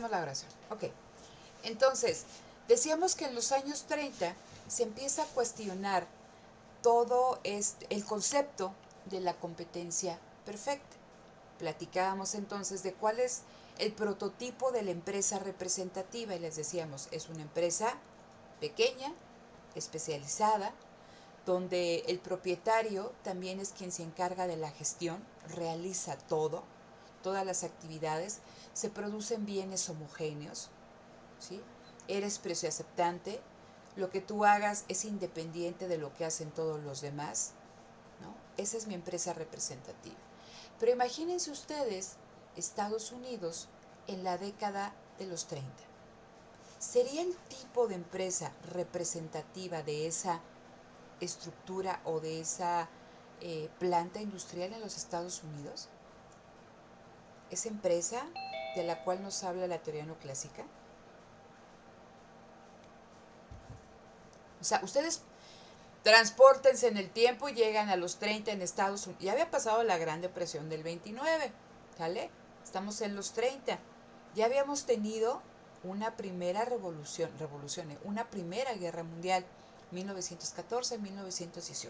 empezando la oración. Ok. Entonces, decíamos que en los años 30 se empieza a cuestionar todo el concepto de la competencia perfecta. Platicábamos entonces de cuál es el prototipo de la empresa representativa y les decíamos, es una empresa pequeña, especializada, donde el propietario también es quien se encarga de la gestión, realiza todo, todas las actividades, se producen bienes homogéneos, ¿sí? Eres precio aceptante, lo que tú hagas es independiente de lo que hacen todos los demás, ¿no? Esa es mi empresa representativa. Pero imagínense ustedes Estados Unidos en la década de los 30. ¿Sería el tipo de empresa representativa de esa estructura o de esa planta industrial en los Estados Unidos? ¿Esa empresa de la cual nos habla la teoría neoclásica? O sea, ustedes transpórtense en el tiempo y llegan a los 30 en Estados Unidos. Ya había pasado la Gran Depresión del 29, ¿sale? Estamos en los 30. Ya habíamos tenido una primera una primera guerra mundial, 1914-1918.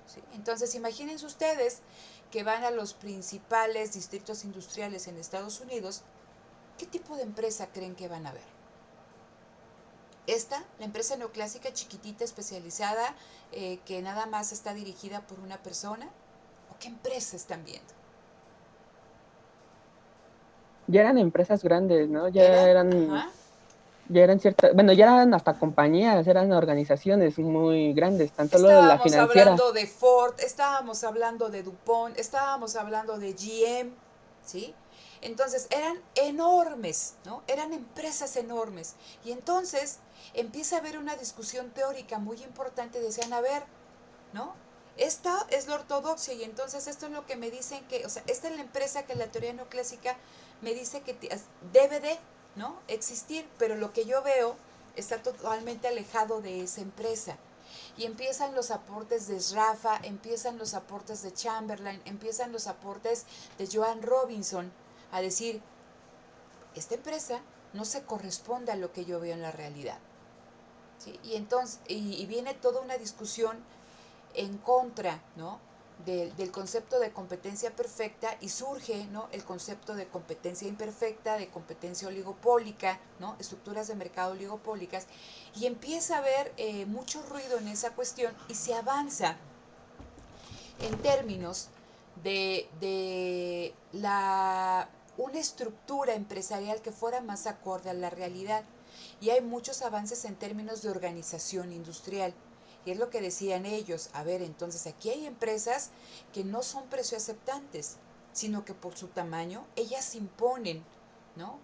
¿Sí? Entonces, imagínense ustedes que van a los principales distritos industriales en Estados Unidos, ¿qué tipo de empresa creen que van a ver? Esta, la empresa neoclásica chiquitita, especializada, que nada más está dirigida por una persona, ¿o qué empresa están viendo? Ya eran empresas grandes, ¿no? Eran, ajá, Ya eran ciertas, bueno, ya eran hasta compañías, eran organizaciones muy grandes, tan solo la estábamos financiera. hablando de Ford, estábamos hablando de DuPont, estábamos hablando de GM, ¿sí? Entonces eran enormes, ¿no? Eran empresas enormes. Y entonces empieza a haber una discusión teórica muy importante. Decían, a ver, ¿no? Esta es la ortodoxia y entonces esto es lo que me dicen que, o sea, esta es la empresa que la teoría neoclásica me dice que debe de, ¿no? Existir, pero lo que yo veo está totalmente alejado de esa empresa. Y empiezan los aportes de Rafa, empiezan los aportes de Chamberlain, empiezan los aportes de Joan Robinson a decir, esta empresa no se corresponde a lo que yo veo en la realidad. ¿Sí? Y entonces, y viene toda una discusión en contra, ¿no? Del concepto de competencia perfecta y surge, ¿no? El concepto de competencia imperfecta, de competencia oligopólica, ¿no? Estructuras de mercado oligopólicas, y empieza a haber mucho ruido en esa cuestión y se avanza en términos de una estructura empresarial que fuera más acorde a la realidad. Y hay muchos avances en términos de organización industrial. Y es lo que decían ellos, a ver, entonces aquí hay empresas que no son precio aceptantes, sino que por su tamaño ellas imponen, ¿no?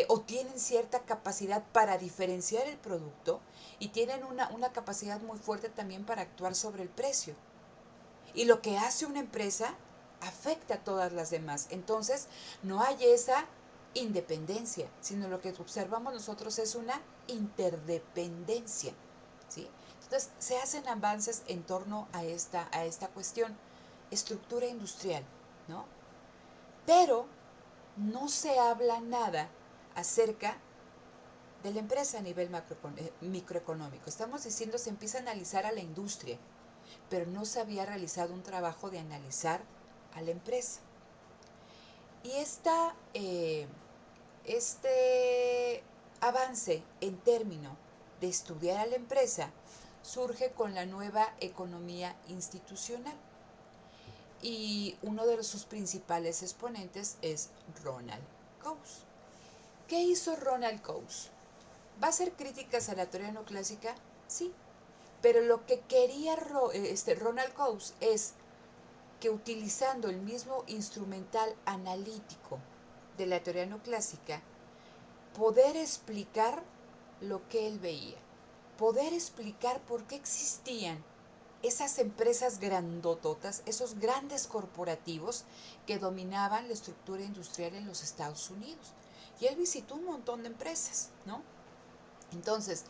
O tienen cierta capacidad para diferenciar el producto y tienen una capacidad muy fuerte también para actuar sobre el precio. Y lo que hace una empresa afecta a todas las demás. Entonces, no hay esa independencia, sino lo que observamos nosotros es una interdependencia. ¿Sí? Entonces, se hacen avances en torno a esta cuestión, estructura industrial, ¿no? Pero no se habla nada acerca de la empresa a nivel microeconómico. Estamos diciendo, se empieza a analizar a la industria, pero no se había realizado un trabajo de analizar a la empresa. Y este avance en términos de estudiar a la empresa surge con la nueva economía institucional. Y uno de sus principales exponentes es Ronald Coase. ¿Qué hizo Ronald Coase? ¿Va a hacer críticas a la teoría neoclásica? Sí, pero lo que quería Ronald Coase es que utilizando el mismo instrumental analítico de la teoría neoclásica, poder explicar lo que él veía, poder explicar por qué existían esas empresas grandototas, esos grandes corporativos que dominaban la estructura industrial en los Estados Unidos. Y él visitó un montón de empresas, ¿no? Entonces,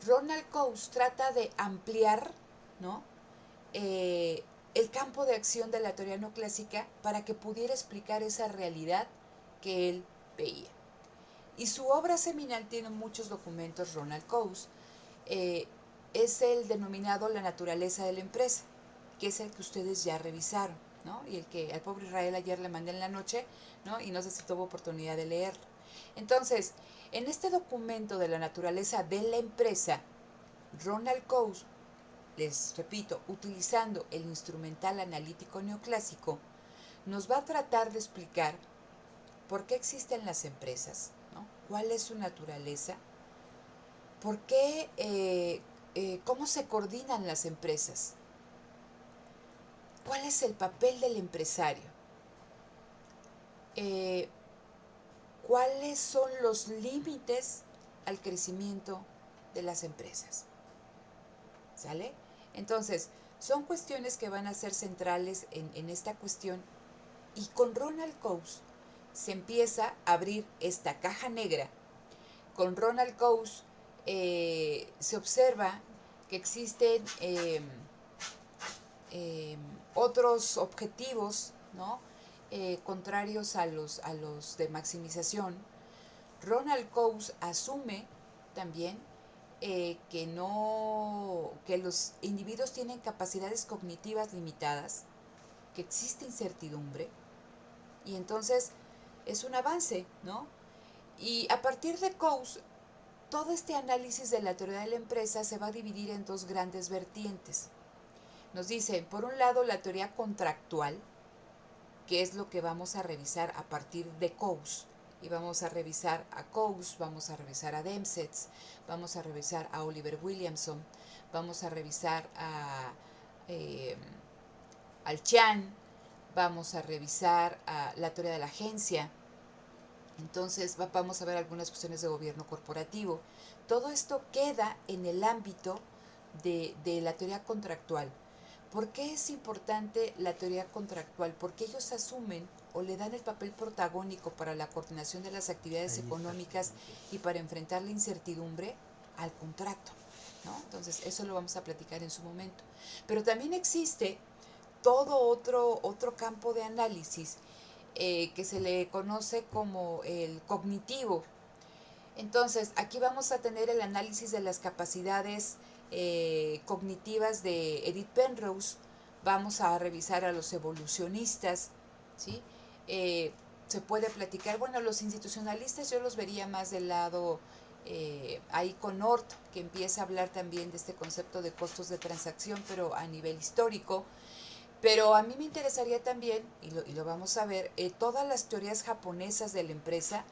Ronald Coase trata de ampliar, ¿no? El campo de acción de la teoría neoclásica para que pudiera explicar esa realidad que él veía. Y su obra seminal tiene muchos documentos, Ronald Coase, es el denominado La naturaleza de la empresa, que es el que ustedes ya revisaron, ¿no? Y el que al pobre Israel ayer le mandé en la noche, ¿no? Y no sé si tuvo oportunidad de leerlo. Entonces, en este documento de la naturaleza de la empresa, Ronald Coase, les repito, utilizando el instrumental analítico neoclásico, nos va a tratar de explicar por qué existen las empresas, ¿no? ¿Cuál es su naturaleza? ¿Por qué, cómo se coordinan las empresas? ¿Cuál es el papel del empresario? Eh, ¿Cuáles son los límites al crecimiento de las empresas? ¿Sale? Entonces, son cuestiones que van a ser centrales en esta cuestión, y con Ronald Coase se empieza a abrir esta caja negra. Con Ronald Coase se observa que existen eh, otros objetivos, ¿no? Contrarios a los de maximización. Ronald Coase asume también que no, que los individuos tienen capacidades cognitivas limitadas, que existe incertidumbre, y entonces es un avance, ¿no? Y a partir de Coase, todo este análisis de la teoría de la empresa se va a dividir en dos grandes vertientes. Nos dice, por un lado, la teoría contractual, que es lo que vamos a revisar a partir de Coase. Y vamos a revisar a Coase, vamos a revisar a Demsetz, vamos a revisar a Oliver Williamson, vamos a revisar eh, al Chan, vamos a revisar a la teoría de la agencia. Entonces vamos a ver algunas cuestiones de gobierno corporativo. Todo esto queda en el ámbito de la teoría contractual. ¿Por qué es importante la teoría contractual? Porque ellos asumen o le dan el papel protagónico para la coordinación de las actividades económicas y para enfrentar la incertidumbre al contrato, ¿no? Entonces, eso lo vamos a platicar en su momento. Pero también existe todo otro campo de análisis que se le conoce como el cognitivo. Entonces, aquí vamos a tener el análisis de las capacidades cognitivas de Edith Penrose, vamos a revisar a los evolucionistas, ¿sí? Se puede platicar, bueno, los institucionalistas yo los vería más del lado, ahí con Ort, que empieza a hablar también de este concepto de costos de transacción, pero a nivel histórico. Pero a mí me interesaría también, y lo vamos a ver, todas las teorías japonesas de la empresa,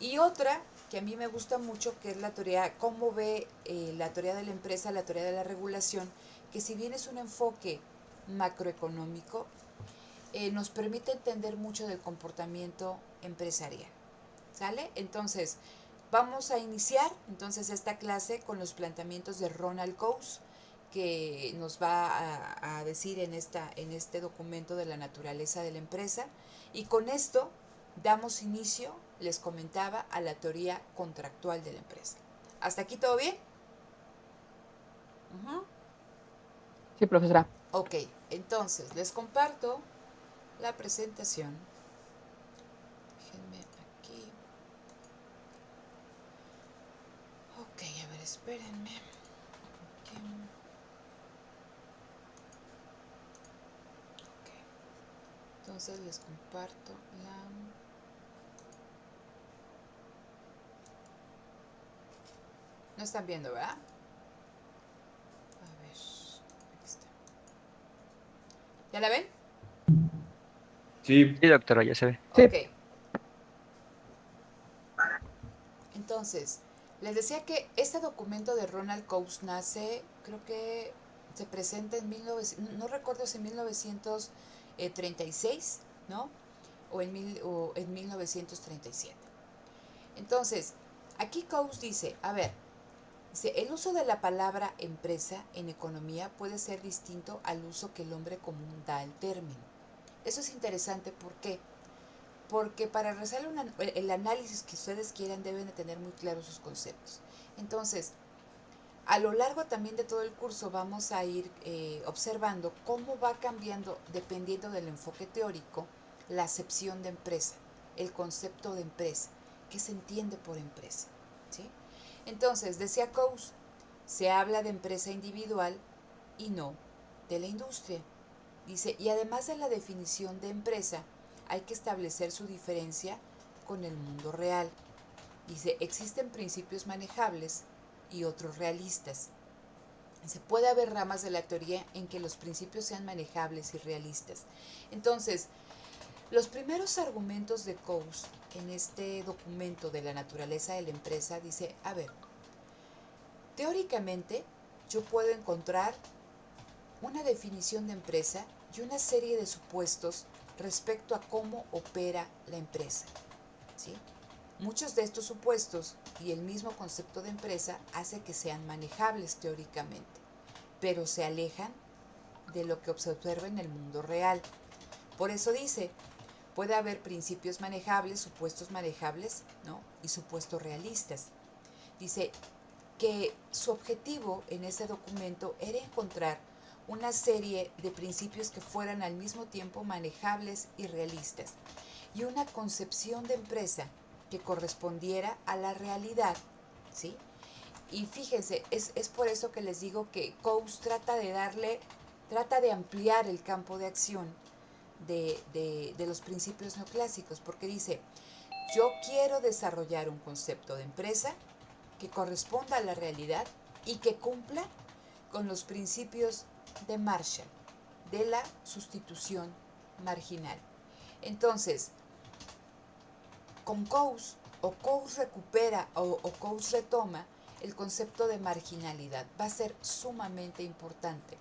y otra que a mí me gusta mucho, que es la teoría, cómo ve la teoría de la empresa, la teoría de la regulación, que si bien es un enfoque macroeconómico, nos permite entender mucho del comportamiento empresarial. ¿Sale? Entonces, vamos a iniciar entonces esta clase con los planteamientos de Ronald Coase, que nos va a decir en este documento de la naturaleza de la empresa. Y con esto damos inicio, les comentaba, a la teoría contractual de la empresa. ¿Hasta aquí todo bien? Sí, profesora. Ok, entonces les comparto la presentación. Déjenme aquí. Ok, a ver, espérenme. Aquí. Ok, entonces les comparto la... No están viendo, ¿verdad? A ver, aquí está. ¿Ya la ven? Sí, Sí, doctora, ya se ve. Sí. Ok. Entonces, les decía que este documento de Ronald Coase nace, creo que se presenta en 1900, no recuerdo si en 1936, ¿no? O en 1937. Entonces, aquí Coase dice, a ver, dice, el uso de la palabra empresa en economía puede ser distinto al uso que el hombre común da al término. Eso es interesante, ¿por qué? Porque para realizar el análisis que ustedes quieran deben de tener muy claros sus conceptos. Entonces, a lo largo también de todo el curso vamos a ir observando cómo va cambiando, dependiendo del enfoque teórico, la acepción de empresa, el concepto de empresa. ¿Qué se entiende por empresa? ¿Sí? Entonces, decía Coase, se habla de empresa individual y no de la industria. Dice, y además de la definición de empresa, hay que establecer su diferencia con el mundo real. Dice, existen principios manejables y otros realistas. Se puede haber ramas de la teoría en que los principios sean manejables y realistas. Entonces, los primeros argumentos de Coase en este documento de la naturaleza de la empresa dice, a ver, teóricamente yo puedo encontrar una definición de empresa y una serie de supuestos respecto a cómo opera la empresa, ¿sí? Muchos de estos supuestos y el mismo concepto de empresa hace que sean manejables teóricamente, pero se alejan de lo que se observa en el mundo real. Por eso dice, puede haber principios manejables, supuestos manejables, ¿no? Y supuestos realistas. Dice que su objetivo en ese documento era encontrar una serie de principios que fueran al mismo tiempo manejables y realistas, y una concepción de empresa que correspondiera a la realidad, ¿sí? Y fíjense, es por eso que les digo que Coase trata de ampliar el campo de acción de los principios neoclásicos, porque dice, yo quiero desarrollar un concepto de empresa que corresponda a la realidad y que cumpla con los principios de Marshall, de la sustitución marginal. Entonces, con Coase, o Coase recupera o Coase retoma el concepto de marginalidad. Va a ser sumamente importante.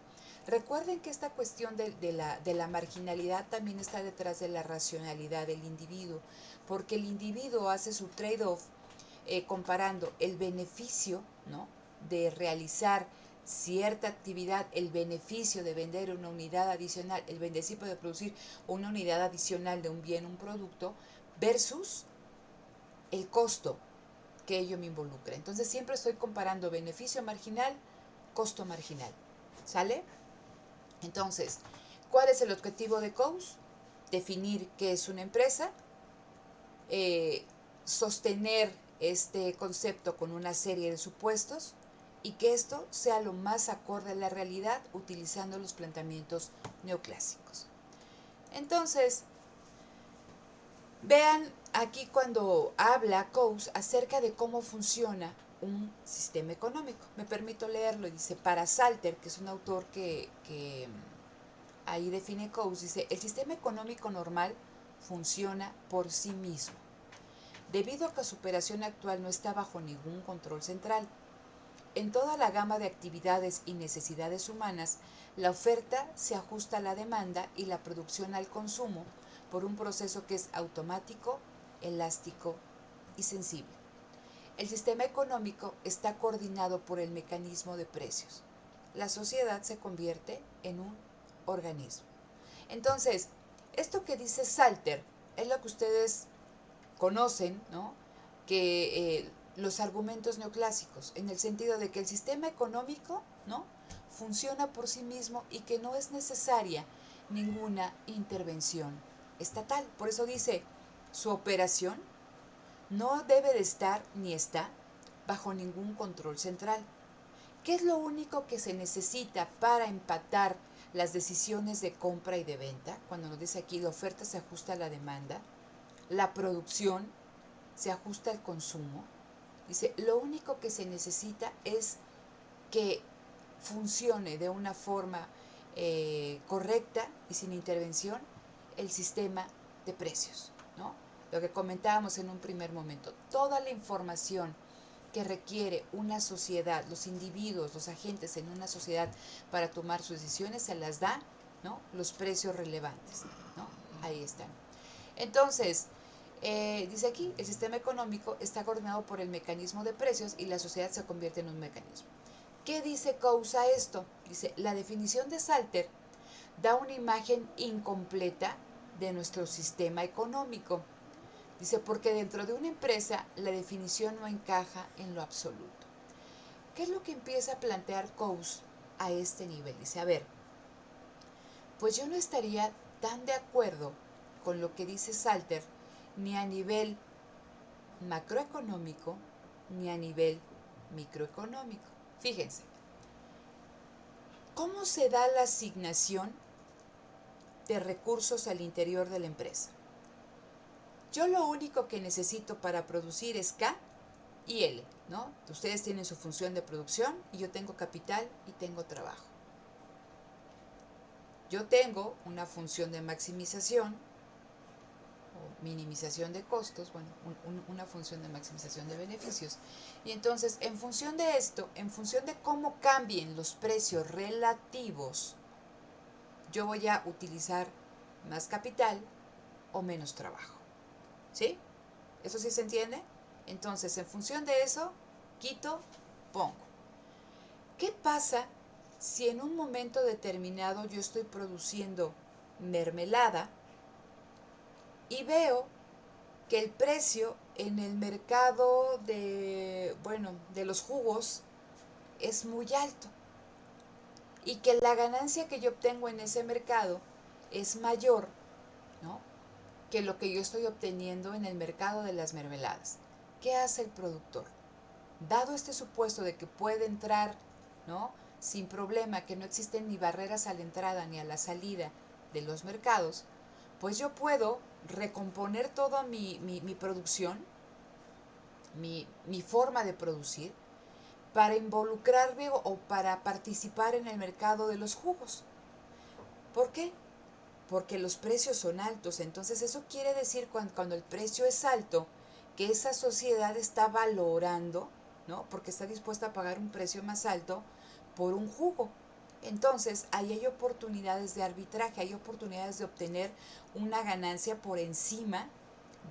Recuerden que esta cuestión de la marginalidad también está detrás de la racionalidad del individuo, porque el individuo hace su trade-off comparando el beneficio, ¿no?, de realizar cierta actividad, el beneficio de vender una unidad adicional, el beneficio de producir una unidad adicional de un bien, un producto, versus el costo que ello me involucra. Entonces siempre estoy comparando beneficio marginal, costo marginal. ¿Sale? Entonces, ¿cuál es el objetivo de Coase? Definir qué es una empresa, sostener este concepto con una serie de supuestos y que esto sea lo más acorde a la realidad utilizando los planteamientos neoclásicos. Entonces, vean aquí cuando habla Coase acerca de cómo funciona un sistema económico. Me permito leerlo. Dice, para Salter, que es un autor que ahí define Coase, dice, el sistema económico normal funciona por sí mismo, debido a que su operación actual no está bajo ningún control central. En toda la gama de actividades y necesidades humanas, la oferta se ajusta a la demanda y la producción al consumo por un proceso que es automático, elástico y sensible. El sistema económico está coordinado por el mecanismo de precios. La sociedad se convierte en un organismo. Entonces, esto que dice Salter es lo que ustedes conocen, ¿no?, que los argumentos neoclásicos, en el sentido de que el sistema económico, ¿no?, funciona por sí mismo y que no es necesaria ninguna intervención estatal. Por eso dice, su operación no debe de estar ni está bajo ningún control central. ¿Qué es lo único que se necesita para empatar las decisiones de compra y de venta? Cuando nos dice aquí, la oferta se ajusta a la demanda, la producción se ajusta al consumo. Dice, lo único que se necesita es que funcione de una forma correcta y sin intervención el sistema de precios, ¿no? Lo que comentábamos en un primer momento, toda la información que requiere una sociedad, los individuos, los agentes en una sociedad para tomar sus decisiones, se las da, ¿no?, los precios relevantes, ¿no? Ahí están. Entonces, dice aquí, el sistema económico está coordinado por el mecanismo de precios y la sociedad se convierte en un mecanismo. ¿Qué dice Coase a esto? Dice, la definición de Salter da una imagen incompleta de nuestro sistema económico. Dice, porque dentro de una empresa la definición no encaja en lo absoluto. ¿Qué es lo que empieza a plantear Coase a este nivel? Dice, a ver, pues yo no estaría tan de acuerdo con lo que dice Salter, ni a nivel macroeconómico ni a nivel microeconómico. Fíjense, ¿cómo se da la asignación de recursos al interior de la empresa? Yo lo único que necesito para producir es K y L, ¿no? Ustedes tienen su función de producción y yo tengo capital y tengo trabajo. Yo tengo una función de maximización o minimización de costos, bueno, una función de maximización de beneficios. Y entonces, en función de esto, en función de cómo cambien los precios relativos, yo voy a utilizar más capital o menos trabajo. ¿Sí? ¿Eso sí se entiende? Entonces, en función de eso, quito, pongo. ¿Qué pasa si en un momento determinado yo estoy produciendo mermelada y veo que el precio en el mercado de los jugos es muy alto y que la ganancia que yo obtengo en ese mercado es mayor, ¿no?, que lo que yo estoy obteniendo en el mercado de las mermeladas? ¿Qué hace el productor? Dado este supuesto de que puede entrar, ¿no?, sin problema, que no existen ni barreras a la entrada ni a la salida de los mercados, pues yo puedo recomponer toda mi producción, mi forma de producir, para involucrarme o para participar en el mercado de los jugos. ¿Por qué? Porque los precios son altos. Entonces eso quiere decir cuando el precio es alto, que esa sociedad está valorando, ¿no?, porque está dispuesta a pagar un precio más alto por un jugo. Entonces ahí hay oportunidades de arbitraje, hay oportunidades de obtener una ganancia por encima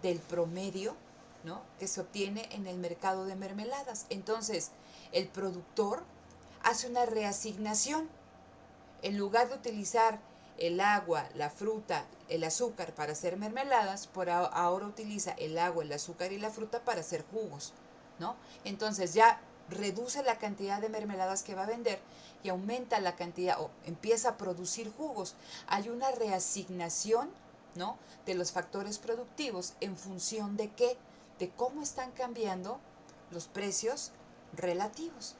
del promedio, ¿no?, que se obtiene en el mercado de mermeladas. Entonces el productor hace una reasignación. En lugar de utilizar el agua, la fruta, el azúcar para hacer mermeladas, ahora utiliza el agua, el azúcar y la fruta para hacer jugos, ¿no? Entonces ya reduce la cantidad de mermeladas que va a vender y aumenta la cantidad o empieza a producir jugos. Hay una reasignación, ¿no?, de los factores productivos en función de qué, de cómo están cambiando los precios relativos.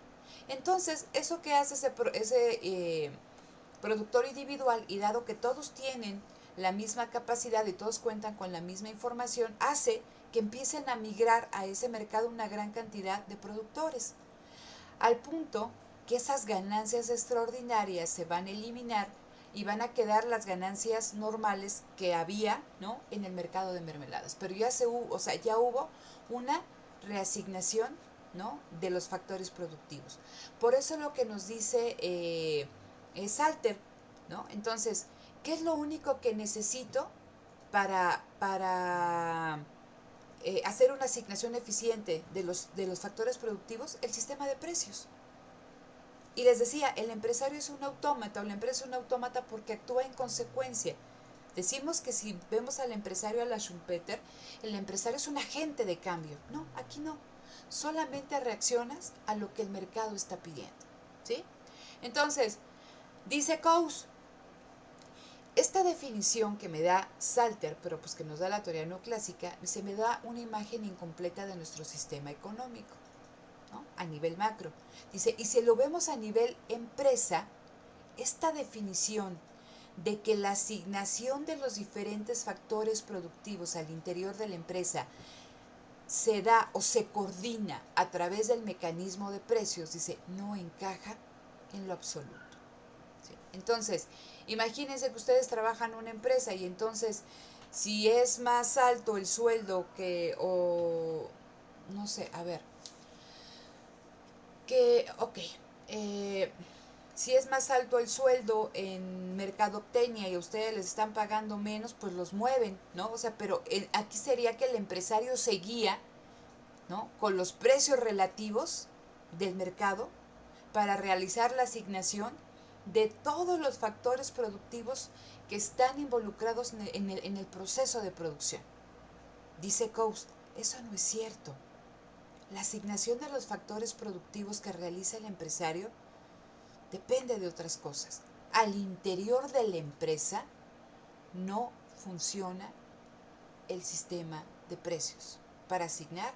Entonces, eso que hace ese productor individual, y dado que todos tienen la misma capacidad y todos cuentan con la misma información, hace que empiecen a migrar a ese mercado una gran cantidad de productores, al punto que esas ganancias extraordinarias se van a eliminar y van a quedar las ganancias normales que había, ¿no?, en el mercado de mermeladas. Pero ya hubo una reasignación, ¿no?, de los factores productivos. Por eso lo que nos dice Salter, ¿no? Entonces, ¿qué es lo único que necesito para hacer una asignación eficiente de los factores productivos? El sistema de precios. Y les decía, el empresario es un autómata, o la empresa es un autómata porque actúa en consecuencia. Decimos que si vemos al empresario a la Schumpeter, el empresario es un agente de cambio. No, aquí no. Solamente reaccionas a lo que el mercado está pidiendo, ¿sí? Entonces, dice Coase, esta definición que me da Salter, pero pues que nos da la teoría neoclásica, se me da una imagen incompleta de nuestro sistema económico, ¿no?, a nivel macro. Dice, y si lo vemos a nivel empresa, esta definición de que la asignación de los diferentes factores productivos al interior de la empresa se da o se coordina a través del mecanismo de precios, dice, no encaja en lo absoluto. ¿Sí? Entonces, imagínense que ustedes trabajan en una empresa y entonces, si es más alto el sueldo no sé, a ver, eh, si es más alto el sueldo en mercadotecnia y a ustedes les están pagando menos, pues los mueven, ¿no? O sea, pero aquí sería que el empresario se guía, ¿no?, con los precios relativos del mercado para realizar la asignación de todos los factores productivos que están involucrados en el proceso de producción. Dice Coase, eso no es cierto. La asignación de los factores productivos que realiza el empresario depende de otras cosas. Al interior de la empresa no funciona el sistema de precios. para asignar,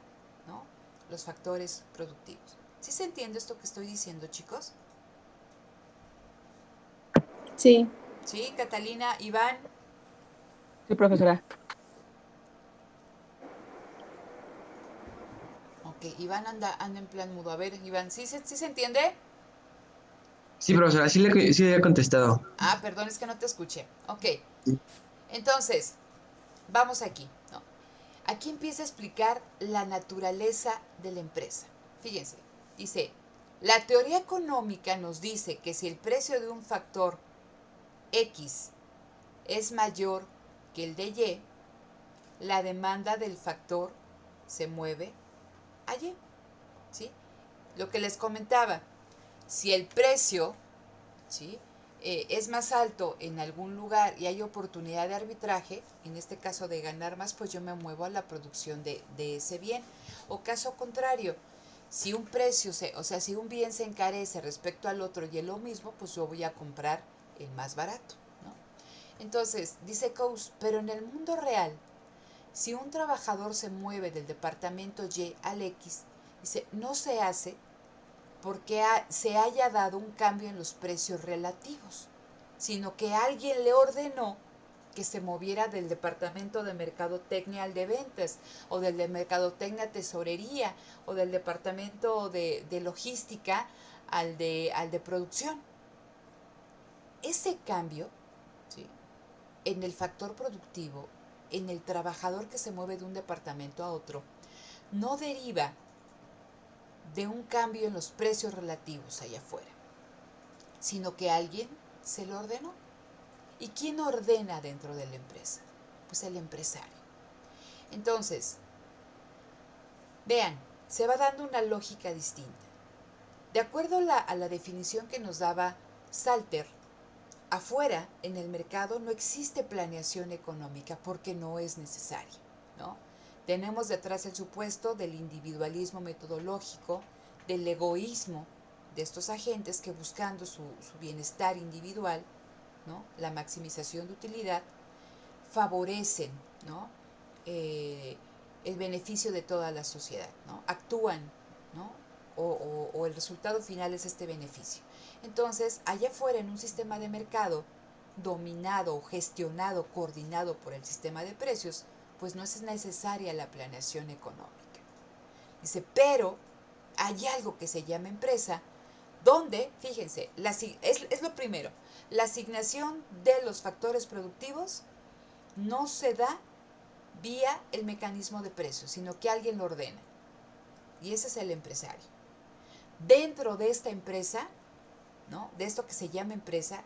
¿no?, los factores productivos. ¿Sí se entiende esto que estoy diciendo, chicos? Sí. ¿Sí, Catalina, Iván? Sí, profesora. Ok, Iván anda en plan mudo. A ver, Iván, ¿sí se entiende? Sí, profesora, sí le he contestado. Ah, perdón, es que no te escuché. Ok, entonces, vamos aquí, ¿no? Aquí empieza a explicar la naturaleza de la empresa. Fíjense, dice, la teoría económica nos dice que si el precio de un factor X es mayor que el de Y, la demanda del factor se mueve a Y, ¿sí? Lo que les comentaba, si el precio, ¿sí?, es más alto en algún lugar y hay oportunidad de arbitraje, en este caso de ganar más, pues yo me muevo a la producción de ese bien. O caso contrario, si un precio, o sea, si un bien se encarece respecto al otro y es lo mismo, pues yo voy a comprar el más barato, ¿no? Entonces, dice Coase, pero en el mundo real, si un trabajador se mueve del departamento Y al X, dice, no se hace porque se haya dado un cambio en los precios relativos, sino que alguien le ordenó que se moviera del departamento de mercadotecnia al de ventas, o del de mercadotecnia a tesorería, o del departamento de logística al de producción. Ese cambio, ¿sí?, en el factor productivo, en el trabajador que se mueve de un departamento a otro, no deriva de un cambio en los precios relativos allá afuera, sino que alguien se lo ordenó. ¿Y quién ordena dentro de la empresa? Pues el empresario. Entonces, vean, se va dando una lógica distinta. De acuerdo a la definición que nos daba Salter, afuera, en el mercado, no existe planeación económica porque no es necesaria, ¿no? Tenemos detrás el supuesto del individualismo metodológico, del egoísmo de estos agentes que buscando su bienestar individual, ¿no?, la maximización de utilidad, favorecen, ¿no?, el beneficio de toda la sociedad, ¿no?, actúan, ¿no?, o el resultado final es este beneficio. Entonces, allá afuera en un sistema de mercado dominado, gestionado, coordinado por el sistema de precios, pues no es necesaria la planeación económica. Dice, pero hay algo que se llama empresa, donde, fíjense, es lo primero, la asignación de los factores productivos no se da vía el mecanismo de precios, sino que alguien lo ordena. Y ese es el empresario. Dentro de esta empresa, ¿no?, de esto que se llama empresa,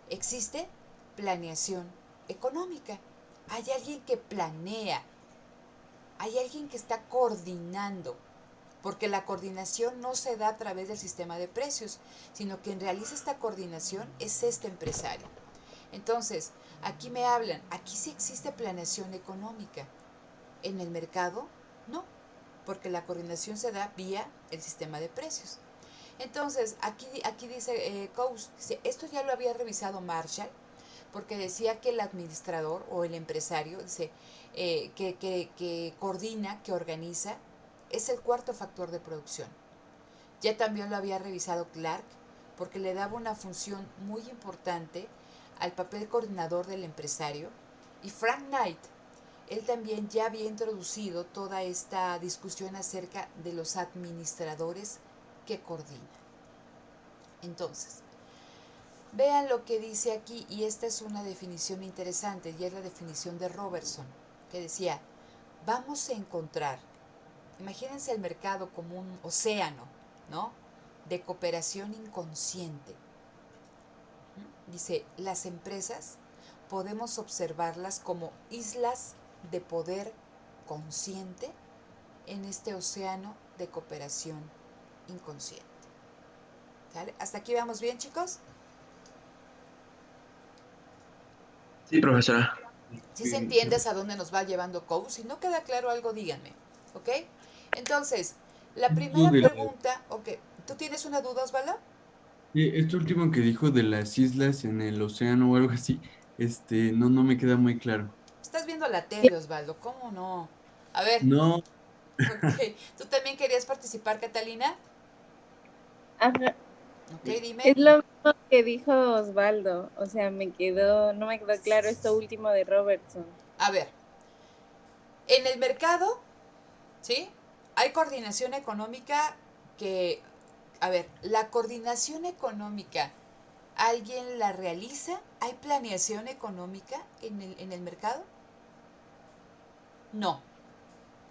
existe planeación económica. Hay alguien que planea, hay alguien que está coordinando, porque la coordinación no se da a través del sistema de precios, sino quien realiza esta coordinación es este empresario. Entonces, aquí me hablan, aquí sí existe planeación económica. En el mercado, no, porque la coordinación se da vía el sistema de precios. Entonces, aquí dice Coase, dice, esto ya lo había revisado Marshall, porque decía que el administrador o el empresario, dice, que coordina, que organiza, es el cuarto factor de producción. Ya también lo había revisado Clark, porque le daba una función muy importante al papel coordinador del empresario. Y Frank Knight, él también ya había introducido toda esta discusión acerca de los administradores que coordinan. Entonces, vean lo que dice aquí, y esta es una definición interesante, y es la definición de Robertson, que decía, vamos a encontrar, imagínense el mercado como un océano, ¿no?, de cooperación inconsciente. Dice, las empresas podemos observarlas como islas de poder consciente en este océano de cooperación inconsciente. ¿Sale? ¿Hasta aquí vamos bien, chicos? Sí, profesora. ¿Sí se entiende a dónde nos va llevando Coase? Si no queda claro algo, díganme, ¿ok? Entonces, la primera De pregunta, ok, ¿tú tienes una duda, Osvaldo? esto último que dijo de las islas en el océano o algo así, no me queda muy claro. Estás viendo la tele, Osvaldo, ¿cómo no? A ver, No, Ok. ¿Tú también querías participar, Catalina? Ajá. Ok, dime. Es lo mismo que dijo Osvaldo. O sea, no me quedó claro esto último de Robertson. A ver, en el mercado, ¿sí? Hay coordinación económica que, a ver, la coordinación económica, ¿alguien la realiza? ¿Hay planeación económica en el mercado? No.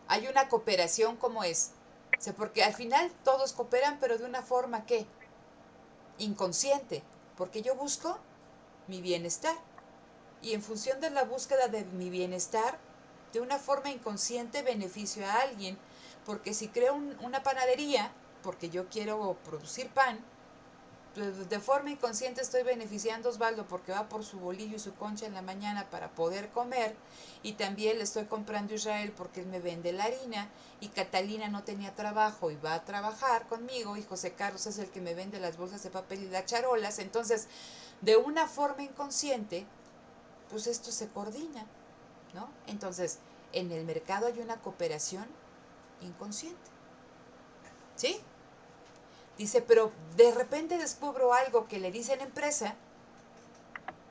Hay una cooperación como es. O sea, porque al final todos cooperan, pero de una forma que inconsciente, porque yo busco mi bienestar. Y en función de la búsqueda de mi bienestar, de una forma inconsciente beneficio a alguien. Porque si creo una panadería, porque yo quiero producir pan, de forma inconsciente estoy beneficiando a Osvaldo porque va por su bolillo y su concha en la mañana para poder comer, y también le estoy comprando a Israel porque él me vende la harina, y Catalina no tenía trabajo y va a trabajar conmigo, y José Carlos es el que me vende las bolsas de papel y las charolas. Entonces, de una forma inconsciente, pues esto se coordina, ¿no? Entonces, en el mercado hay una cooperación inconsciente, ¿sí? Dice, pero de repente descubro algo que le dicen empresa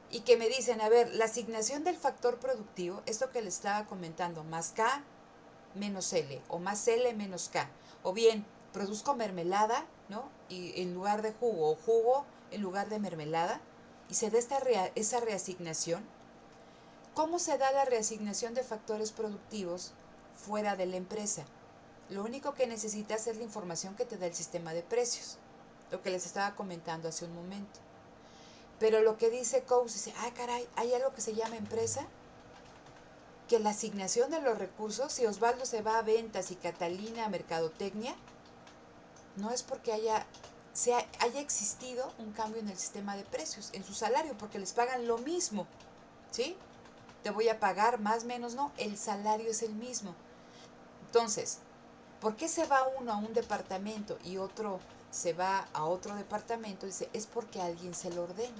y que me dicen, a ver, la asignación del factor productivo, esto que le estaba comentando, más K menos L o más L menos K, o bien produzco mermelada, ¿no? Y en lugar de jugo, o jugo en lugar de mermelada, y se da esa reasignación. ¿Cómo se da la reasignación de factores productivos fuera de la empresa? Lo único que necesitas es la información que te da el sistema de precios, lo que les estaba comentando hace un momento. Pero lo que dice Coase, dice, ah, caray, hay algo que se llama empresa, que la asignación de los recursos, si Osvaldo se va a ventas y Catalina a mercadotecnia, no es porque haya existido un cambio en el sistema de precios, en su salario, porque les pagan lo mismo, ¿sí? Te voy a pagar más, menos, no, el salario es el mismo. Entonces, ¿por qué se va uno a un departamento y otro se va a otro departamento? Dice, es porque alguien se lo ordena,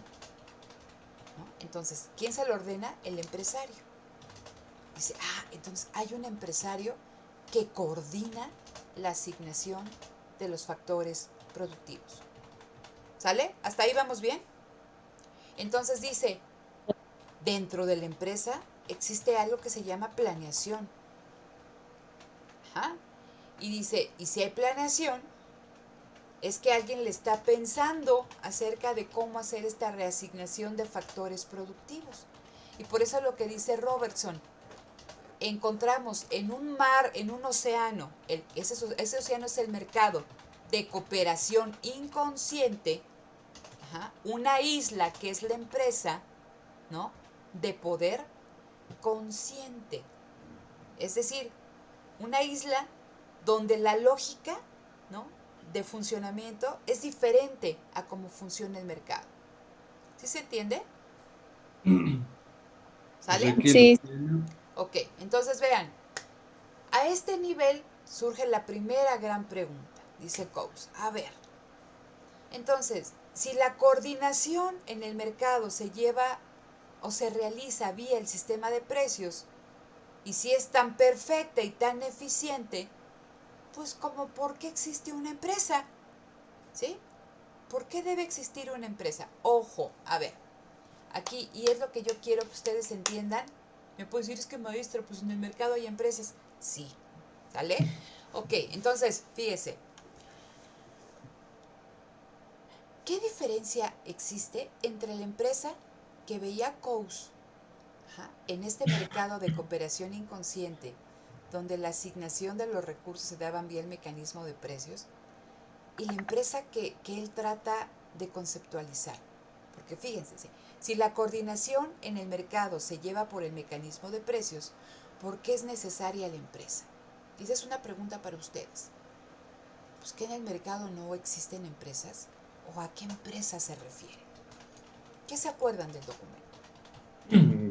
¿no? Entonces, ¿quién se lo ordena? El empresario. Dice, ah, entonces hay un empresario que coordina la asignación de los factores productivos. ¿Sale? ¿Hasta ahí vamos bien? Entonces dice, dentro de la empresa existe algo que se llama planeación. Ajá. Y dice, y si hay planeación, es que alguien le está pensando acerca de cómo hacer esta reasignación de factores productivos. Y por eso lo que dice Robertson, encontramos en un mar, en un océano, ese océano es el mercado de cooperación inconsciente, ajá, una isla que es la empresa, ¿no? De poder consciente. Es decir, una isla donde la lógica, ¿no?, de funcionamiento es diferente a cómo funciona el mercado. ¿Sí se entiende? O ¿Sale? sea que el Sí, océano, Ok, entonces vean, a este nivel surge la primera gran pregunta, dice Coase. A ver, entonces, si la coordinación en el mercado se lleva o se realiza vía el sistema de precios, y si es tan perfecta y tan eficiente, pues como ¿por qué existe una empresa? ¿Sí? ¿Por qué debe existir una empresa? Ojo, a ver, aquí, y es lo que yo quiero que ustedes entiendan. Me puedes decir, es que maestra, pues en el mercado hay empresas. Sí, ¿sale? Ok, entonces, fíjese, ¿qué diferencia existe entre la empresa que veía Coase, ajá, en este mercado de cooperación inconsciente, donde la asignación de los recursos se daban vía el mecanismo de precios, y la empresa que él trata de conceptualizar? Porque fíjense, si la coordinación en el mercado se lleva por el mecanismo de precios, ¿por qué es necesaria la empresa? Y esa es una pregunta para ustedes. ¿Pues que en el mercado no existen empresas? ¿O a qué empresa se refiere? ¿Qué se acuerdan del documento?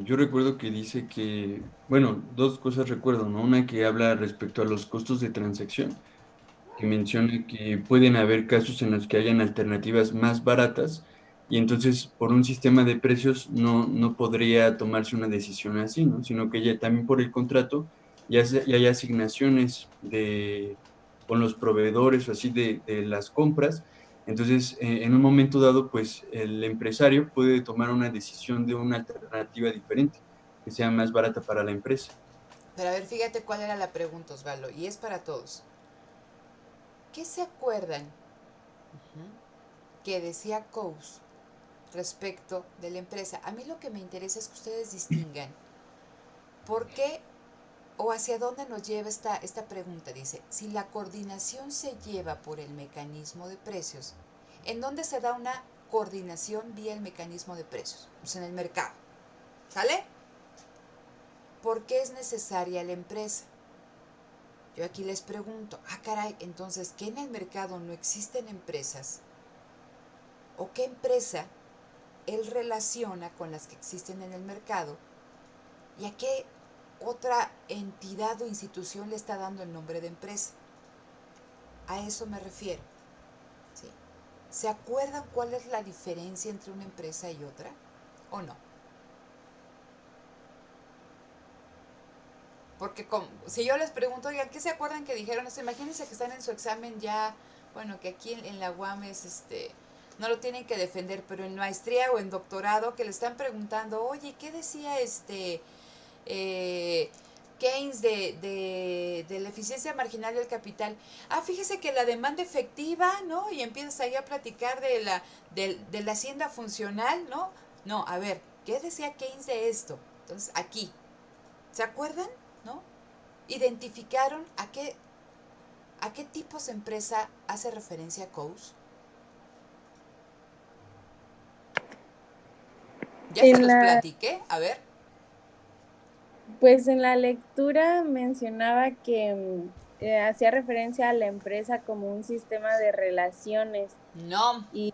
yo recuerdo que dice que, bueno, dos cosas recuerdo, ¿no? Una que habla respecto a los costos de transacción, que menciona que pueden haber casos en los que hayan alternativas más baratas y entonces por un sistema de precios no podría tomarse una decisión así, ¿no? Sino que ya también por el contrato y hay asignaciones con los proveedores o así de las compras. Entonces, en un momento dado, pues el empresario puede tomar una decisión de una alternativa diferente, que sea más barata para la empresa. Pero a ver, fíjate cuál era la pregunta, Osvaldo, y es para todos. ¿Qué se acuerdan que decía Coase respecto de la empresa? A mí lo que me interesa es que ustedes distingan por qué o hacia dónde nos lleva esta pregunta. Dice, si la coordinación se lleva por el mecanismo de precios, ¿en dónde se da una coordinación vía el mecanismo de precios? Pues en el mercado. ¿Sale? ¿Por qué es necesaria la empresa? Yo aquí les pregunto, caray, entonces, ¿qué en el mercado no existen empresas? ¿O qué empresa él relaciona con las que existen en el mercado? ¿Y a qué otra entidad o institución le está dando el nombre de empresa? A eso me refiero. ¿Sí? ¿Se acuerdan cuál es la diferencia entre una empresa y otra? ¿O no? Porque si yo les pregunto, oigan, ¿qué se acuerdan que dijeron esto? Imagínense que están en su examen ya, bueno, que aquí en la UAM es no lo tienen que defender, pero en maestría o en doctorado que le están preguntando, oye, ¿qué decía Keynes de la eficiencia marginal del capital? Fíjese que la demanda efectiva, ¿no? Y empiezas ahí a platicar de la hacienda funcional, ¿no? No, a ver, ¿qué decía Keynes de esto? Entonces, aquí, ¿se acuerdan? ¿No? ¿Identificaron a qué tipos de empresa hace referencia Coase? Ya se En los la, platiqué, a ver. pues en la lectura mencionaba que hacía referencia a la empresa como un sistema de relaciones No, y,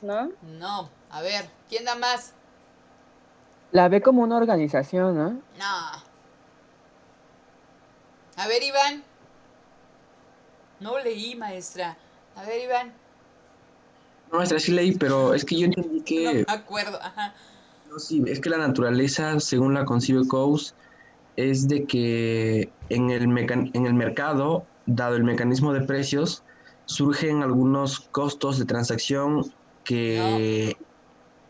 ¿no? no, a ver, ¿quién da más? La ve como una organización, ¿no? No. A ver, Iván. No leí, maestra. A ver, Iván. No, maestra, sí leí, pero es que yo entendí No me que, acuerdo. Ajá. no, sí, es que la naturaleza, según la concibe Coase, es de que en el mercado, dado el mecanismo de precios, surgen algunos costos de transacción No, que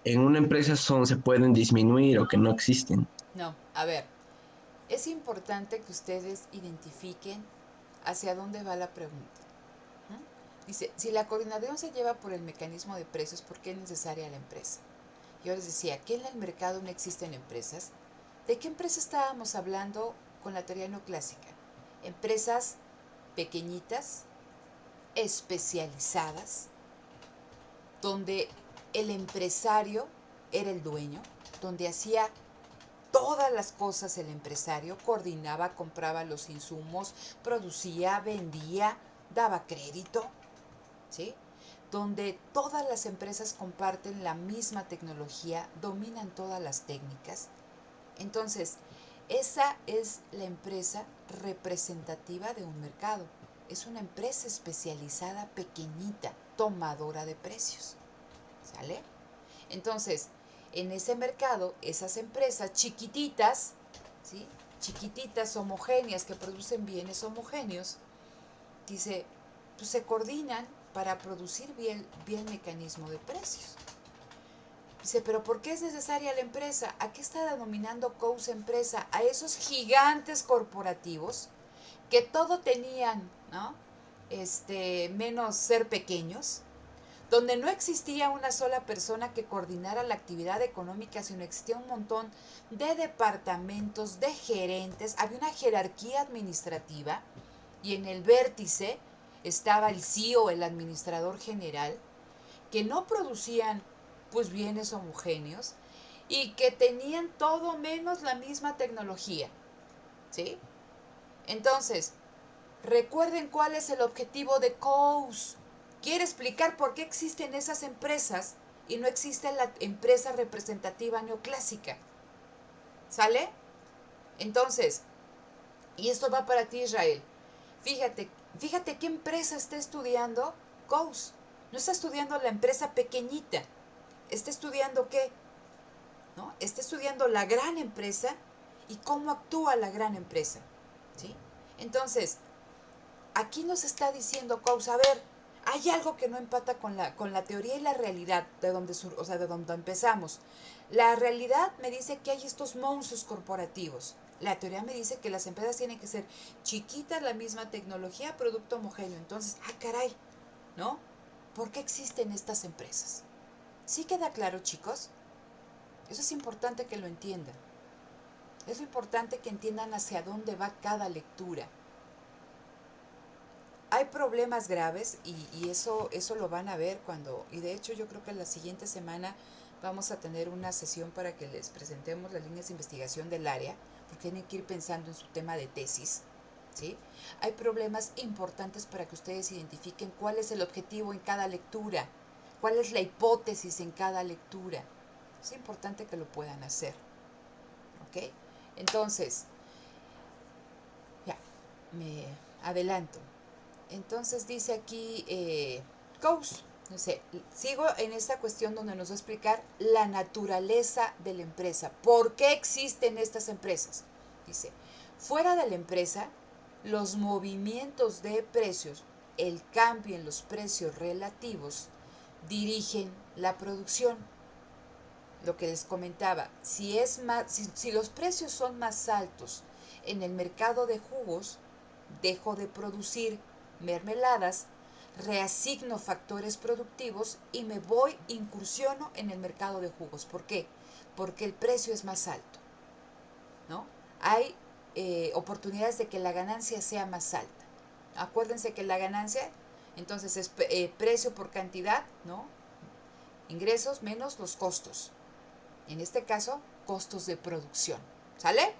en una empresa se pueden disminuir o que no existen. no. A ver, es importante que ustedes identifiquen hacia dónde va la pregunta. Dice, si la coordinación se lleva por el mecanismo de precios, ¿por qué es necesaria la empresa? Yo les decía, ¿que en el mercado no existen empresas? ¿De qué empresa estábamos hablando con la teoría neoclásica? Empresas pequeñitas, especializadas, donde el empresario era el dueño, donde hacía todas las cosas el empresario, coordinaba, compraba los insumos, producía, vendía, daba crédito, ¿sí? Donde todas las empresas comparten la misma tecnología, dominan todas las técnicas. Entonces, esa es la empresa representativa de un mercado. Es una empresa especializada pequeñita, tomadora de precios. ¿Sale? Entonces, en ese mercado, esas empresas chiquititas, ¿sí? Chiquititas, homogéneas, que producen bienes homogéneos, dice, pues se coordinan para producir bien el mecanismo de precios. Dice, pero ¿por qué es necesaria la empresa? ¿A qué está denominando Coase empresa? A esos gigantes corporativos que todo tenían, ¿no? Menos ser pequeños, donde no existía una sola persona que coordinara la actividad económica, sino existía un montón de departamentos, de gerentes, había una jerarquía administrativa y en el vértice estaba el CEO, el administrador general, que no producían pues bienes homogéneos y que tenían todo menos la misma tecnología, ¿sí? Entonces, recuerden cuál es el objetivo de Coase. Quiere explicar por qué existen esas empresas y no existe la empresa representativa neoclásica. ¿Sale? Entonces, y esto va para ti, Israel. Fíjate qué empresa está estudiando Coase. No está estudiando la empresa pequeñita. Está estudiando qué, ¿no? Está estudiando la gran empresa y cómo actúa la gran empresa. ¿sí? Entonces, aquí nos está diciendo Coase, a ver, hay algo que no empata con la teoría y la realidad de donde, de donde empezamos. La realidad me dice que hay estos monstruos corporativos. La teoría me dice que las empresas tienen que ser chiquitas, la misma tecnología, producto homogéneo. Entonces, caray, ¿no? ¿Por qué existen estas empresas? ¿Sí queda claro, chicos? Eso es importante que lo entiendan. Es importante que entiendan hacia dónde va cada lectura. Hay problemas graves y eso lo van a ver cuando, y de hecho yo creo que la siguiente semana vamos a tener una sesión para que les presentemos las líneas de investigación del área, porque tienen que ir pensando en su tema de tesis, ¿sí? Hay problemas importantes para que ustedes identifiquen cuál es el objetivo en cada lectura, cuál es la hipótesis en cada lectura. Es importante que lo puedan hacer, ¿ok? Entonces, ya, me adelanto. Entonces dice aquí Coase, no sé, sigo en esta cuestión donde nos va a explicar la naturaleza de la empresa. ¿Por qué existen estas empresas? Dice, fuera de la empresa, los movimientos de precios, el cambio en los precios relativos, dirigen la producción. Lo que les comentaba, si los precios son más altos en el mercado de jugos, dejo de producir mermeladas, reasigno factores productivos y me voy, incursiono en el mercado de jugos. ¿Por qué? Porque el precio es más alto, ¿no? Hay oportunidades de que la ganancia sea más alta. Acuérdense que la ganancia, entonces, es precio por cantidad, ¿no? Ingresos menos los costos. En este caso, costos de producción. ¿Sale?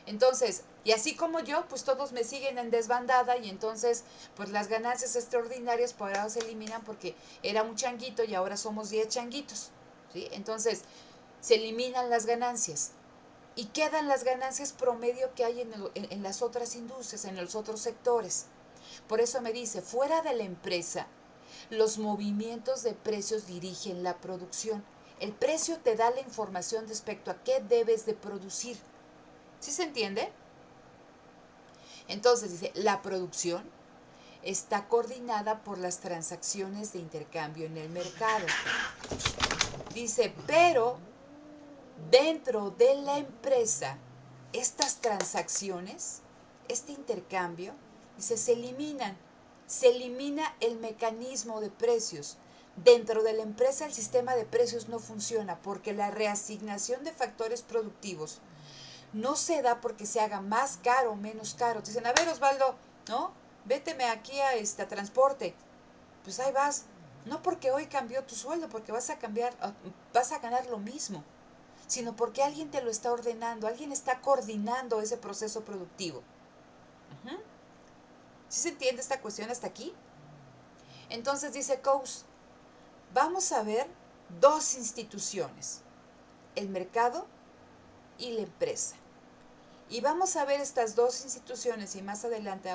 Entonces, y así como yo, pues todos me siguen en desbandada y entonces, pues las ganancias extraordinarias por ahora se eliminan porque era un changuito y ahora somos 10 changuitos, ¿sí? Entonces, se eliminan las ganancias y quedan las ganancias promedio que hay en las otras industrias, en los otros sectores. Por eso me dice, fuera de la empresa, los movimientos de precios dirigen la producción. El precio te da la información respecto a qué debes de producir. ¿Sí se entiende? Entonces dice, la producción está coordinada por las transacciones de intercambio en el mercado. Dice, pero dentro de la empresa, estas transacciones, este intercambio, dice, se eliminan. Se elimina el mecanismo de precios. Dentro de la empresa el sistema de precios no funciona porque la reasignación de factores productivos no se da porque se haga más caro o menos caro. Te dicen, a ver, Osvaldo, ¿no? Véteme aquí a transporte. Pues ahí vas. No porque hoy cambió tu sueldo, porque vas a ganar lo mismo, sino porque alguien te lo está ordenando, alguien está coordinando ese proceso productivo. ¿Sí se entiende esta cuestión hasta aquí? Entonces dice Coase, vamos a ver dos instituciones, el mercado y la empresa. Y vamos a ver estas dos instituciones y más adelante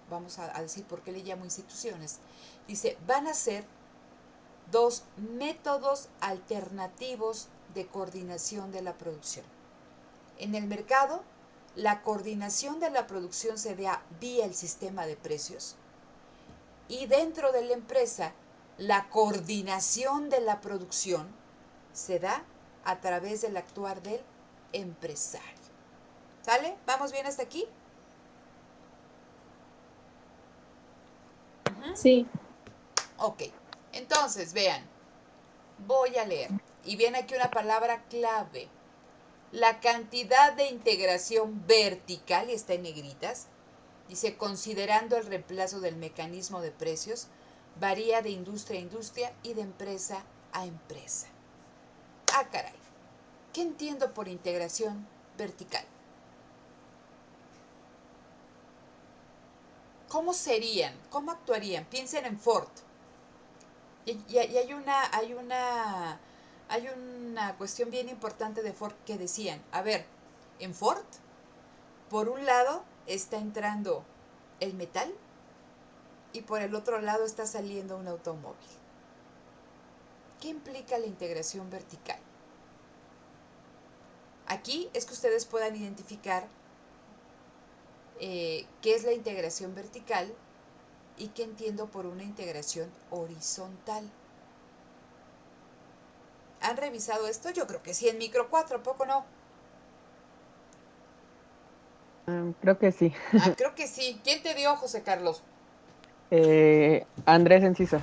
vamos a decir por qué le llamo instituciones. Dice, van a ser dos métodos alternativos de coordinación de la producción. En el mercado, la coordinación de la producción se da vía el sistema de precios y dentro de la empresa, la coordinación de la producción se da a través del actuar del empresario. ¿Sale? ¿Vamos bien hasta aquí? Sí. Ok, entonces vean, voy a leer. Y viene aquí una palabra clave. La cantidad de integración vertical, y está en negritas, dice, considerando el reemplazo del mecanismo de precios, varía de industria a industria y de empresa a empresa. Ah, caray. ¿Qué entiendo por integración vertical? ¿Cómo serían? ¿Cómo actuarían? Piensen en Ford. Y hay una cuestión bien importante de Ford que decían, a ver, en Ford, por un lado está entrando el metal y por el otro lado está saliendo un automóvil. ¿Qué implica la integración vertical? Aquí es que ustedes puedan identificar qué es la integración vertical y qué entiendo por una integración horizontal. ¿Han revisado esto? Yo creo que sí, en micro 4, ¿a poco no? Creo que sí. Creo que sí. ¿Quién te dio, José Carlos? Andrés Enciso.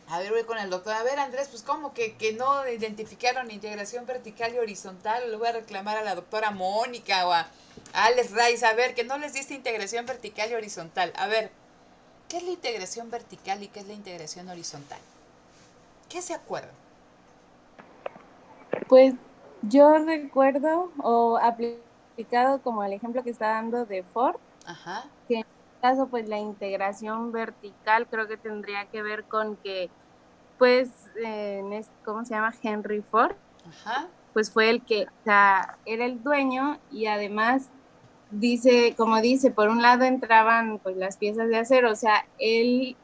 A ver, voy con el doctor. A ver, Andrés, pues ¿cómo que no identificaron integración vertical y horizontal? Le voy a reclamar a la doctora Mónica o a Alex Raiz. A ver, que no les diste integración vertical y horizontal. A ver, ¿qué es la integración vertical y qué es la integración horizontal? ¿Qué se acuerdan? Pues yo recuerdo o aplicado como el ejemplo que está dando de Ford, Ajá, que en este caso pues la integración vertical creo que tendría que ver con que pues, ¿cómo se llama? Henry Ford, ajá. pues fue el que, o sea, era el dueño y además dice, como dice, por un lado entraban pues las piezas de acero, o sea, él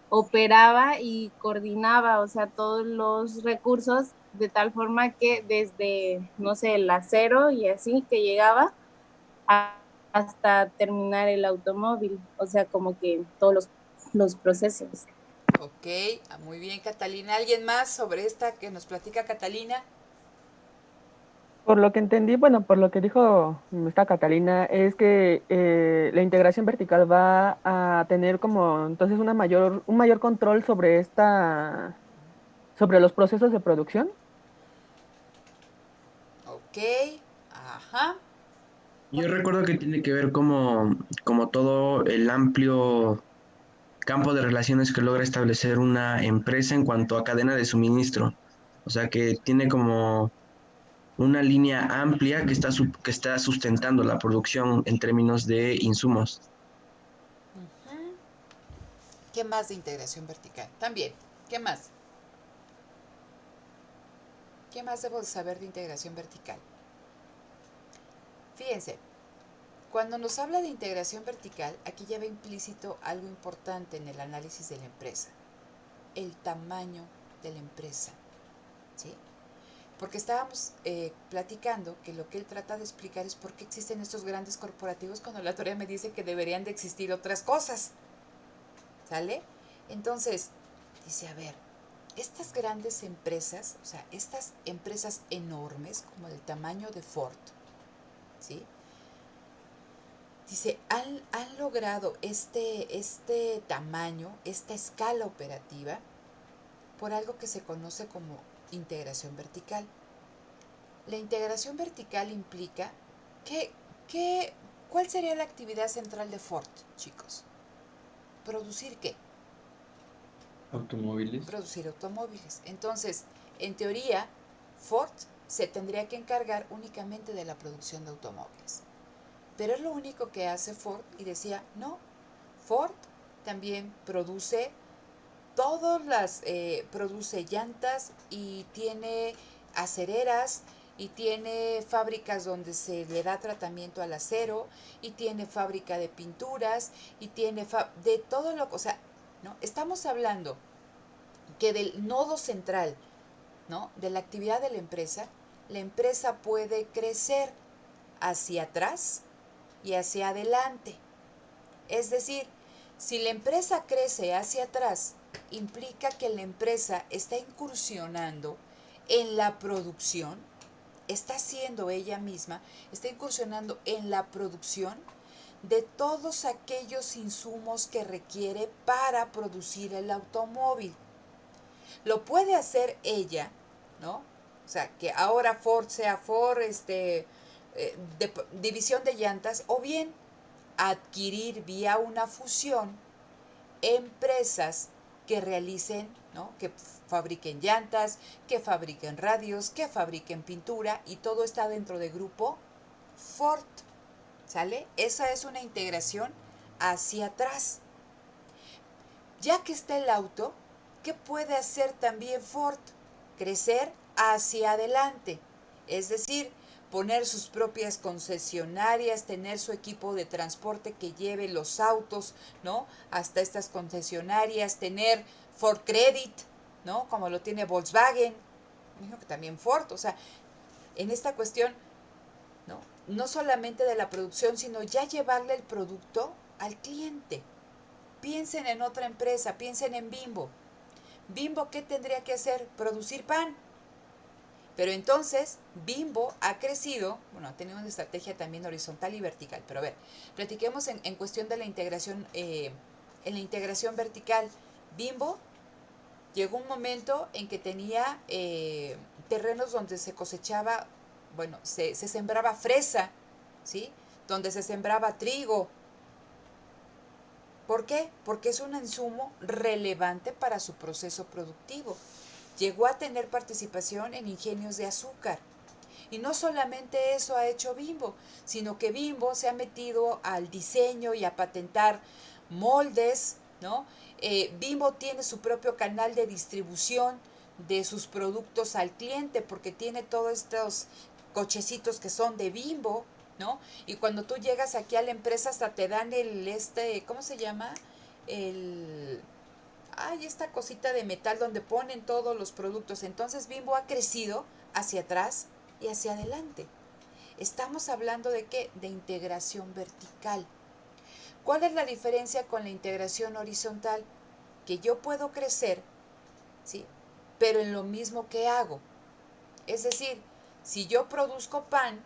operaba y coordinaba, o sea, todos los recursos de tal forma que desde, no sé, el acero y así que llegaba hasta terminar el automóvil, o sea, como que todos los procesos. Ok, muy bien, Catalina. ¿Alguien más sobre esta que nos platica Catalina? Por lo que entendí, bueno, por lo que dijo esta Catalina, es que la integración vertical va a tener como entonces un mayor control sobre sobre los procesos de producción. Ok, ajá, Yo recuerdo que tiene que ver como todo el amplio campo de relaciones que logra establecer una empresa en cuanto a cadena de suministro. O sea, que tiene como una línea amplia que está sustentando la producción en términos de insumos. ujú. ¿Qué más de integración vertical? También, ¿qué más? ¿Qué más debo saber de integración vertical? Fíjense, cuando nos habla de integración vertical, aquí ya va implícito algo importante en el análisis de la empresa, el tamaño de la empresa, ¿sí? Porque estábamos platicando que lo que él trata de explicar es por qué existen estos grandes corporativos cuando la teoría me dice que deberían de existir otras cosas, ¿sale? Entonces, dice, a ver, estas grandes empresas, o sea, estas empresas enormes, como del tamaño de Ford, ¿sí? Dice, han logrado este tamaño, esta escala operativa, por algo que se conoce como integración vertical. La integración vertical implica que, que ¿cuál sería la actividad central de Ford, chicos? ¿Producir qué? Automóviles. Producir automóviles. Entonces, en teoría, Ford se tendría que encargar únicamente de la producción de automóviles. Pero es lo único que hace Ford y decía, no, Ford también produce produce llantas y tiene acereras y tiene fábricas donde se le da tratamiento al acero y tiene fábrica de pinturas y tiene de todo lo que, o sea, ¿no? Estamos hablando que del nodo central, ¿no? De la actividad de la empresa puede crecer hacia atrás y hacia adelante. Es decir, si la empresa crece hacia atrás, implica que la empresa está incursionando en la producción, está siendo ella misma, está incursionando en la producción de todos aquellos insumos que requiere para producir el automóvil. Lo puede hacer ella, ¿no? O sea, que ahora Ford sea Ford, división de llantas, o bien adquirir vía una fusión empresas que realicen, ¿no? Que fabriquen llantas, que fabriquen radios, que fabriquen pintura y todo está dentro del grupo Ford, ¿sale? Esa es una integración hacia atrás. Ya que está el auto, ¿qué puede hacer también Ford? Crecer hacia adelante, es decir, poner sus propias concesionarias, tener su equipo de transporte que lleve los autos, ¿no? Hasta estas concesionarias, tener Ford Credit, ¿no? Como lo tiene Volkswagen, dijo que también Ford, o sea, en esta cuestión, ¿no? no solamente de la producción, sino ya llevarle el producto al cliente. Piensen en otra empresa, piensen en Bimbo. Bimbo, ¿qué tendría que hacer? Producir pan. Pero entonces Bimbo ha crecido, bueno, ha tenido una estrategia también horizontal y vertical. Pero a ver, platiquemos en cuestión de la integración, en la integración vertical. Bimbo llegó un momento en que tenía terrenos donde se cosechaba, bueno, se sembraba fresa, ¿sí? Donde se sembraba trigo. ¿Por qué? Porque es un insumo relevante para su proceso productivo. Llegó a tener participación en ingenios de azúcar. Y no solamente eso ha hecho Bimbo, sino que Bimbo se ha metido al diseño y a patentar moldes, ¿no? Bimbo tiene su propio canal de distribución de sus productos al cliente porque tiene todos estos cochecitos que son de Bimbo, ¿no? Y cuando tú llegas aquí a la empresa hasta te dan ¿cómo se llama? Esta cosita de metal donde ponen todos los productos. Entonces Bimbo ha crecido hacia atrás y hacia adelante. Estamos hablando de ¿qué? De integración vertical. ¿Cuál es la diferencia con la integración horizontal? Que yo puedo crecer, ¿sí? Pero en lo mismo que hago. Es decir, si yo produzco pan,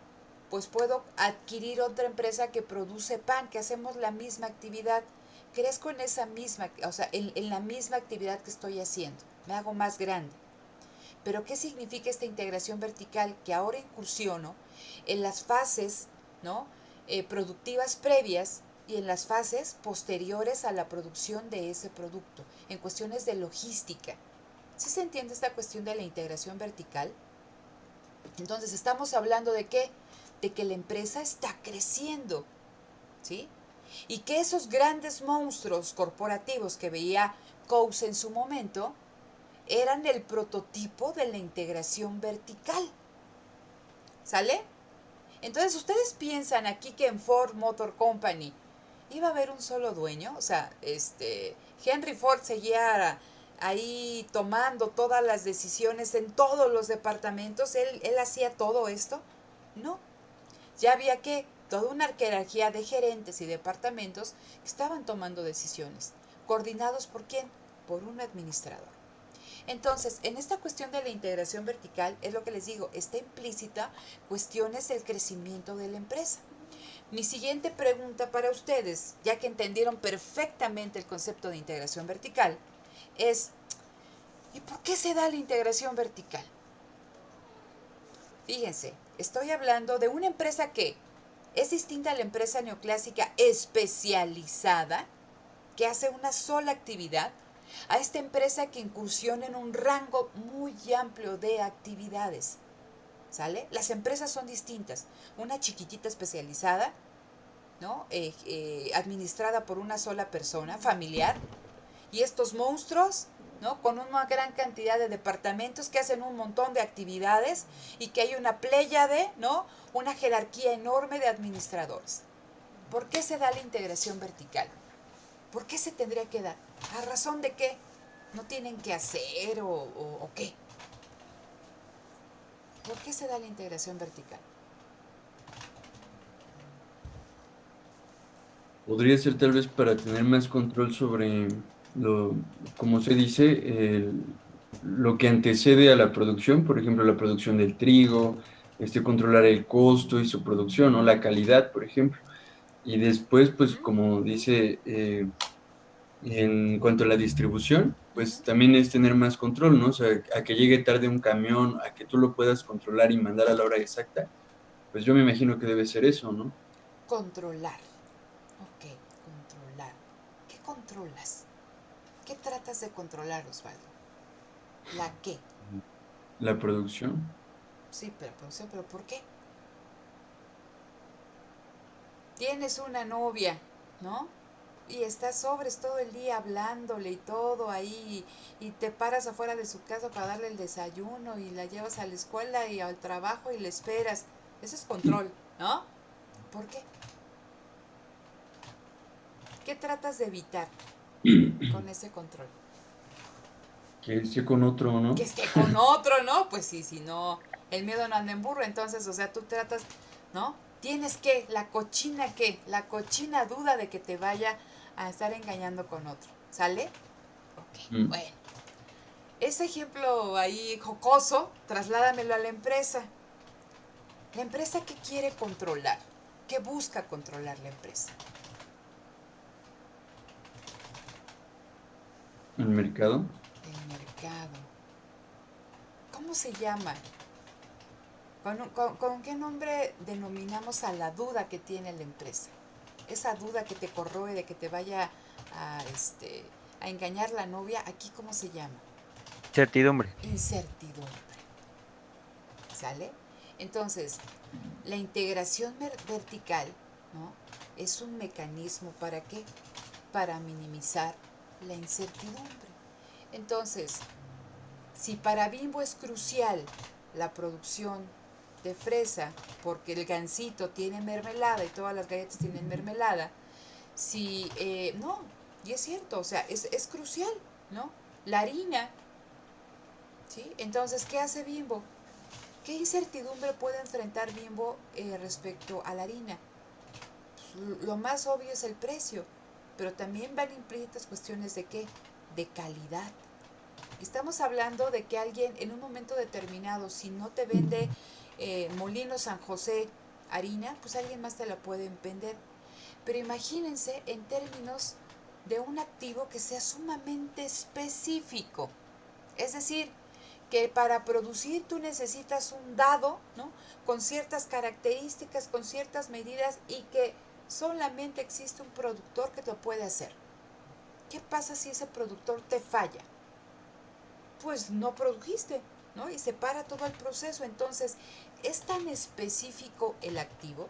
pues puedo adquirir otra empresa que produce pan, que hacemos la misma actividad. Crezco en esa misma, o sea, en la misma actividad que estoy haciendo. Me hago más grande. Pero ¿qué significa esta integración vertical? Que ahora incursiono en las fases, ¿no? Productivas previas y en las fases posteriores a la producción de ese producto, en cuestiones de logística. ¿Sí se entiende esta cuestión de la integración vertical? Entonces estamos hablando de ¿qué? De que la empresa está creciendo, ¿sí? Y que esos grandes monstruos corporativos que veía Coase en su momento eran el prototipo de la integración vertical. ¿Sale? Entonces, ¿ustedes piensan aquí que en Ford Motor Company iba a haber un solo dueño? O sea, Henry Ford seguía ahí tomando todas las decisiones en todos los departamentos. Él hacía todo esto. No. Ya había que toda una jerarquía de gerentes y departamentos que estaban tomando decisiones. ¿Coordinados por quién? Por un administrador. Entonces, en esta cuestión de la integración vertical, es lo que les digo, está implícita cuestiones del crecimiento de la empresa. Mi siguiente pregunta para ustedes, ya que entendieron perfectamente el concepto de integración vertical, es, ¿y por qué se da la integración vertical? Fíjense, estoy hablando de una empresa que es distinta a la empresa neoclásica especializada, que hace una sola actividad, a esta empresa que incursiona en un rango muy amplio de actividades. ¿Sale? Las empresas son distintas. Una chiquitita especializada, ¿no? Administrada por una sola persona, familiar, y estos monstruos, ¿no? Con una gran cantidad de departamentos que hacen un montón de actividades y que hay una pléyade, ¿no? Una jerarquía enorme de administradores. ¿Por qué se da la integración vertical? ¿Por qué se tendría que dar? ¿A razón de qué? ¿No tienen que hacer o qué? ¿Por qué se da la integración vertical? Podría ser tal vez para tener más control sobre como se dice, lo que antecede a la producción, por ejemplo, la producción del trigo, controlar el costo y su producción, ¿no? La calidad, por ejemplo. Y después, pues, Uh-huh. como dice, en cuanto a la distribución, pues Uh-huh. también es tener más control, ¿no? O sea, a que llegue tarde un camión, a que tú lo puedas controlar y mandar a la hora exacta, pues yo me imagino que debe ser eso, ¿no? Controlar. Ok, controlar. ¿Qué controlas? ¿Qué tratas de controlar, Osvaldo? ¿La qué? La producción. Sí, pero producción, ¿pero por qué? Tienes una novia, ¿no? Y estás sobres todo el día hablándole y todo ahí, y te paras afuera de su casa para darle el desayuno y la llevas a la escuela y al trabajo y le esperas. Eso es control, ¿no? ¿Por qué? ¿Qué tratas de evitar con ese control? Que esté con otro, Que ¿no? esté con otro, ¿no? Pues sí, si no, el miedo no anda en burro, entonces, o sea, tú tratas, ¿no? Tienes la cochina duda de que te vaya a estar engañando con otro. ¿Sale? Ok, bueno. Ese ejemplo ahí jocoso, trasládamelo a la empresa. ¿La empresa qué quiere controlar? ¿Qué busca controlar la empresa? ¿El mercado? El mercado. ¿Cómo se llama? ¿Con qué nombre denominamos a la duda que tiene la empresa? Esa duda que te corroe de que te vaya a, a engañar la novia, ¿aquí cómo se llama? Certidumbre. Incertidumbre. ¿Sale? Entonces, la integración vertical, ¿no? Es un mecanismo ¿para qué? Para minimizar la incertidumbre. Entonces, si para Bimbo es crucial la producción de fresa, porque el gansito tiene mermelada y todas las galletas tienen mermelada, no, y es cierto, o sea, es crucial, ¿no? La harina, ¿sí? Entonces, ¿qué hace Bimbo? ¿Qué incertidumbre puede enfrentar Bimbo respecto a la harina? Pues, lo más obvio es el precio, pero también van implícitas cuestiones de qué, de calidad. Estamos hablando de que alguien en un momento determinado, si no te vende Molino San José harina, pues alguien más te la puede vender. Pero imagínense en términos de un activo que sea sumamente específico. Es decir, que para producir tú necesitas un dado, ¿no? Con ciertas características, con ciertas medidas y que solamente existe un productor que te lo puede hacer. ¿Qué pasa si ese productor te falla? Pues no produjiste, ¿no? Y se para todo el proceso. Entonces, es tan específico el activo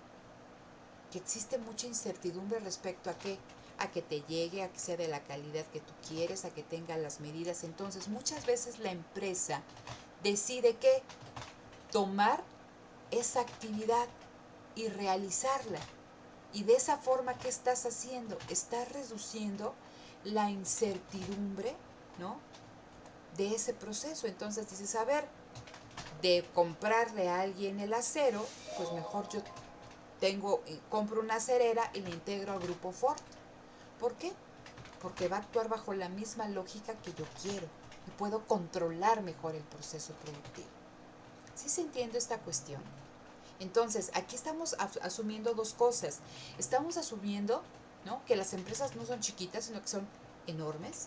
que existe mucha incertidumbre respecto a qué, a que te llegue, a que sea de la calidad que tú quieres, a que tenga las medidas. Entonces, muchas veces la empresa decide que tomar esa actividad y realizarla. Y de esa forma, ¿qué estás haciendo? Estás reduciendo la incertidumbre, ¿no? De ese proceso. Entonces dices, a ver, de comprarle a alguien el acero, pues mejor yo compro una acerera y la integro al grupo Ford. ¿Por qué? Porque va a actuar bajo la misma lógica que yo quiero y puedo controlar mejor el proceso productivo. ¿Sí se entiende esta cuestión? Entonces, aquí estamos asumiendo dos cosas. Estamos asumiendo, ¿no?, que las empresas no son chiquitas, sino que son enormes,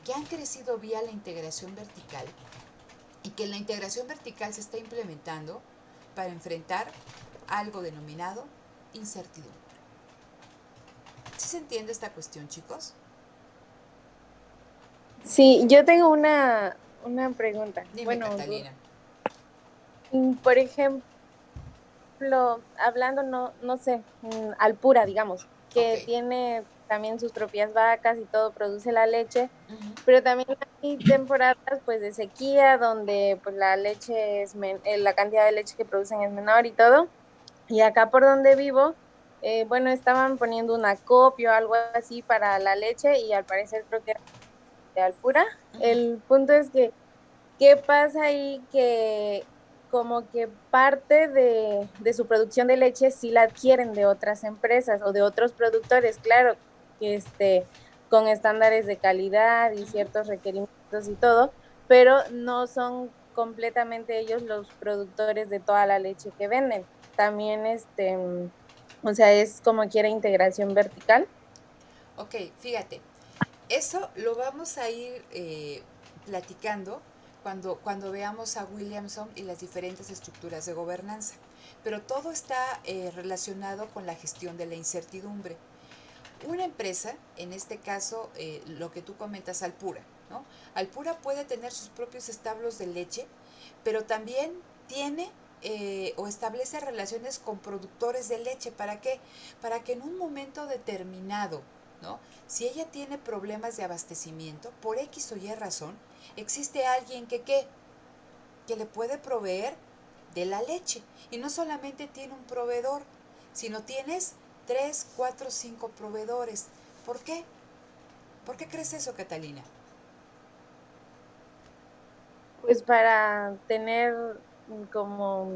que han crecido vía la integración vertical y que la integración vertical se está implementando para enfrentar algo denominado incertidumbre. ¿Sí se entiende esta cuestión, chicos? Sí, yo tengo una pregunta. Dime, Bueno, Catalina. por ejemplo, hablando, no sé, Alpura, digamos, Ok. que tiene también sus propias vacas y todo, produce la leche, Uh-huh. pero también hay temporadas pues de sequía donde pues la leche la cantidad de leche que producen es menor y todo. Y acá por donde vivo, bueno, estaban poniendo un acopio o algo así para la leche y al parecer creo que era de Alpura. Uh-huh. El punto es que ¿qué pasa ahí? Que como que parte de su producción de leche sí la adquieren de otras empresas o de otros productores, claro, que con estándares de calidad y Uh-huh. ciertos requerimientos y todo, pero no son completamente ellos los productores de toda la leche que venden. También o sea, es como quiera integración vertical. Ok, fíjate, eso lo vamos a ir platicando cuando veamos a Williamson y las diferentes estructuras de gobernanza. Pero todo está relacionado con la gestión de la incertidumbre. Una empresa, en este caso lo que tú comentas, Alpura, ¿no? Alpura puede tener sus propios establos de leche, pero también tiene o establece relaciones con productores de leche. ¿Para qué? Para que en un momento determinado, ¿no?, si ella tiene problemas de abastecimiento, por X o Y razón, existe alguien que le puede proveer de la leche. Y no solamente tiene un proveedor, sino tienes 3, 4, 5 proveedores. ¿Por qué? ¿Por qué crees eso, Catalina? Pues para tener como,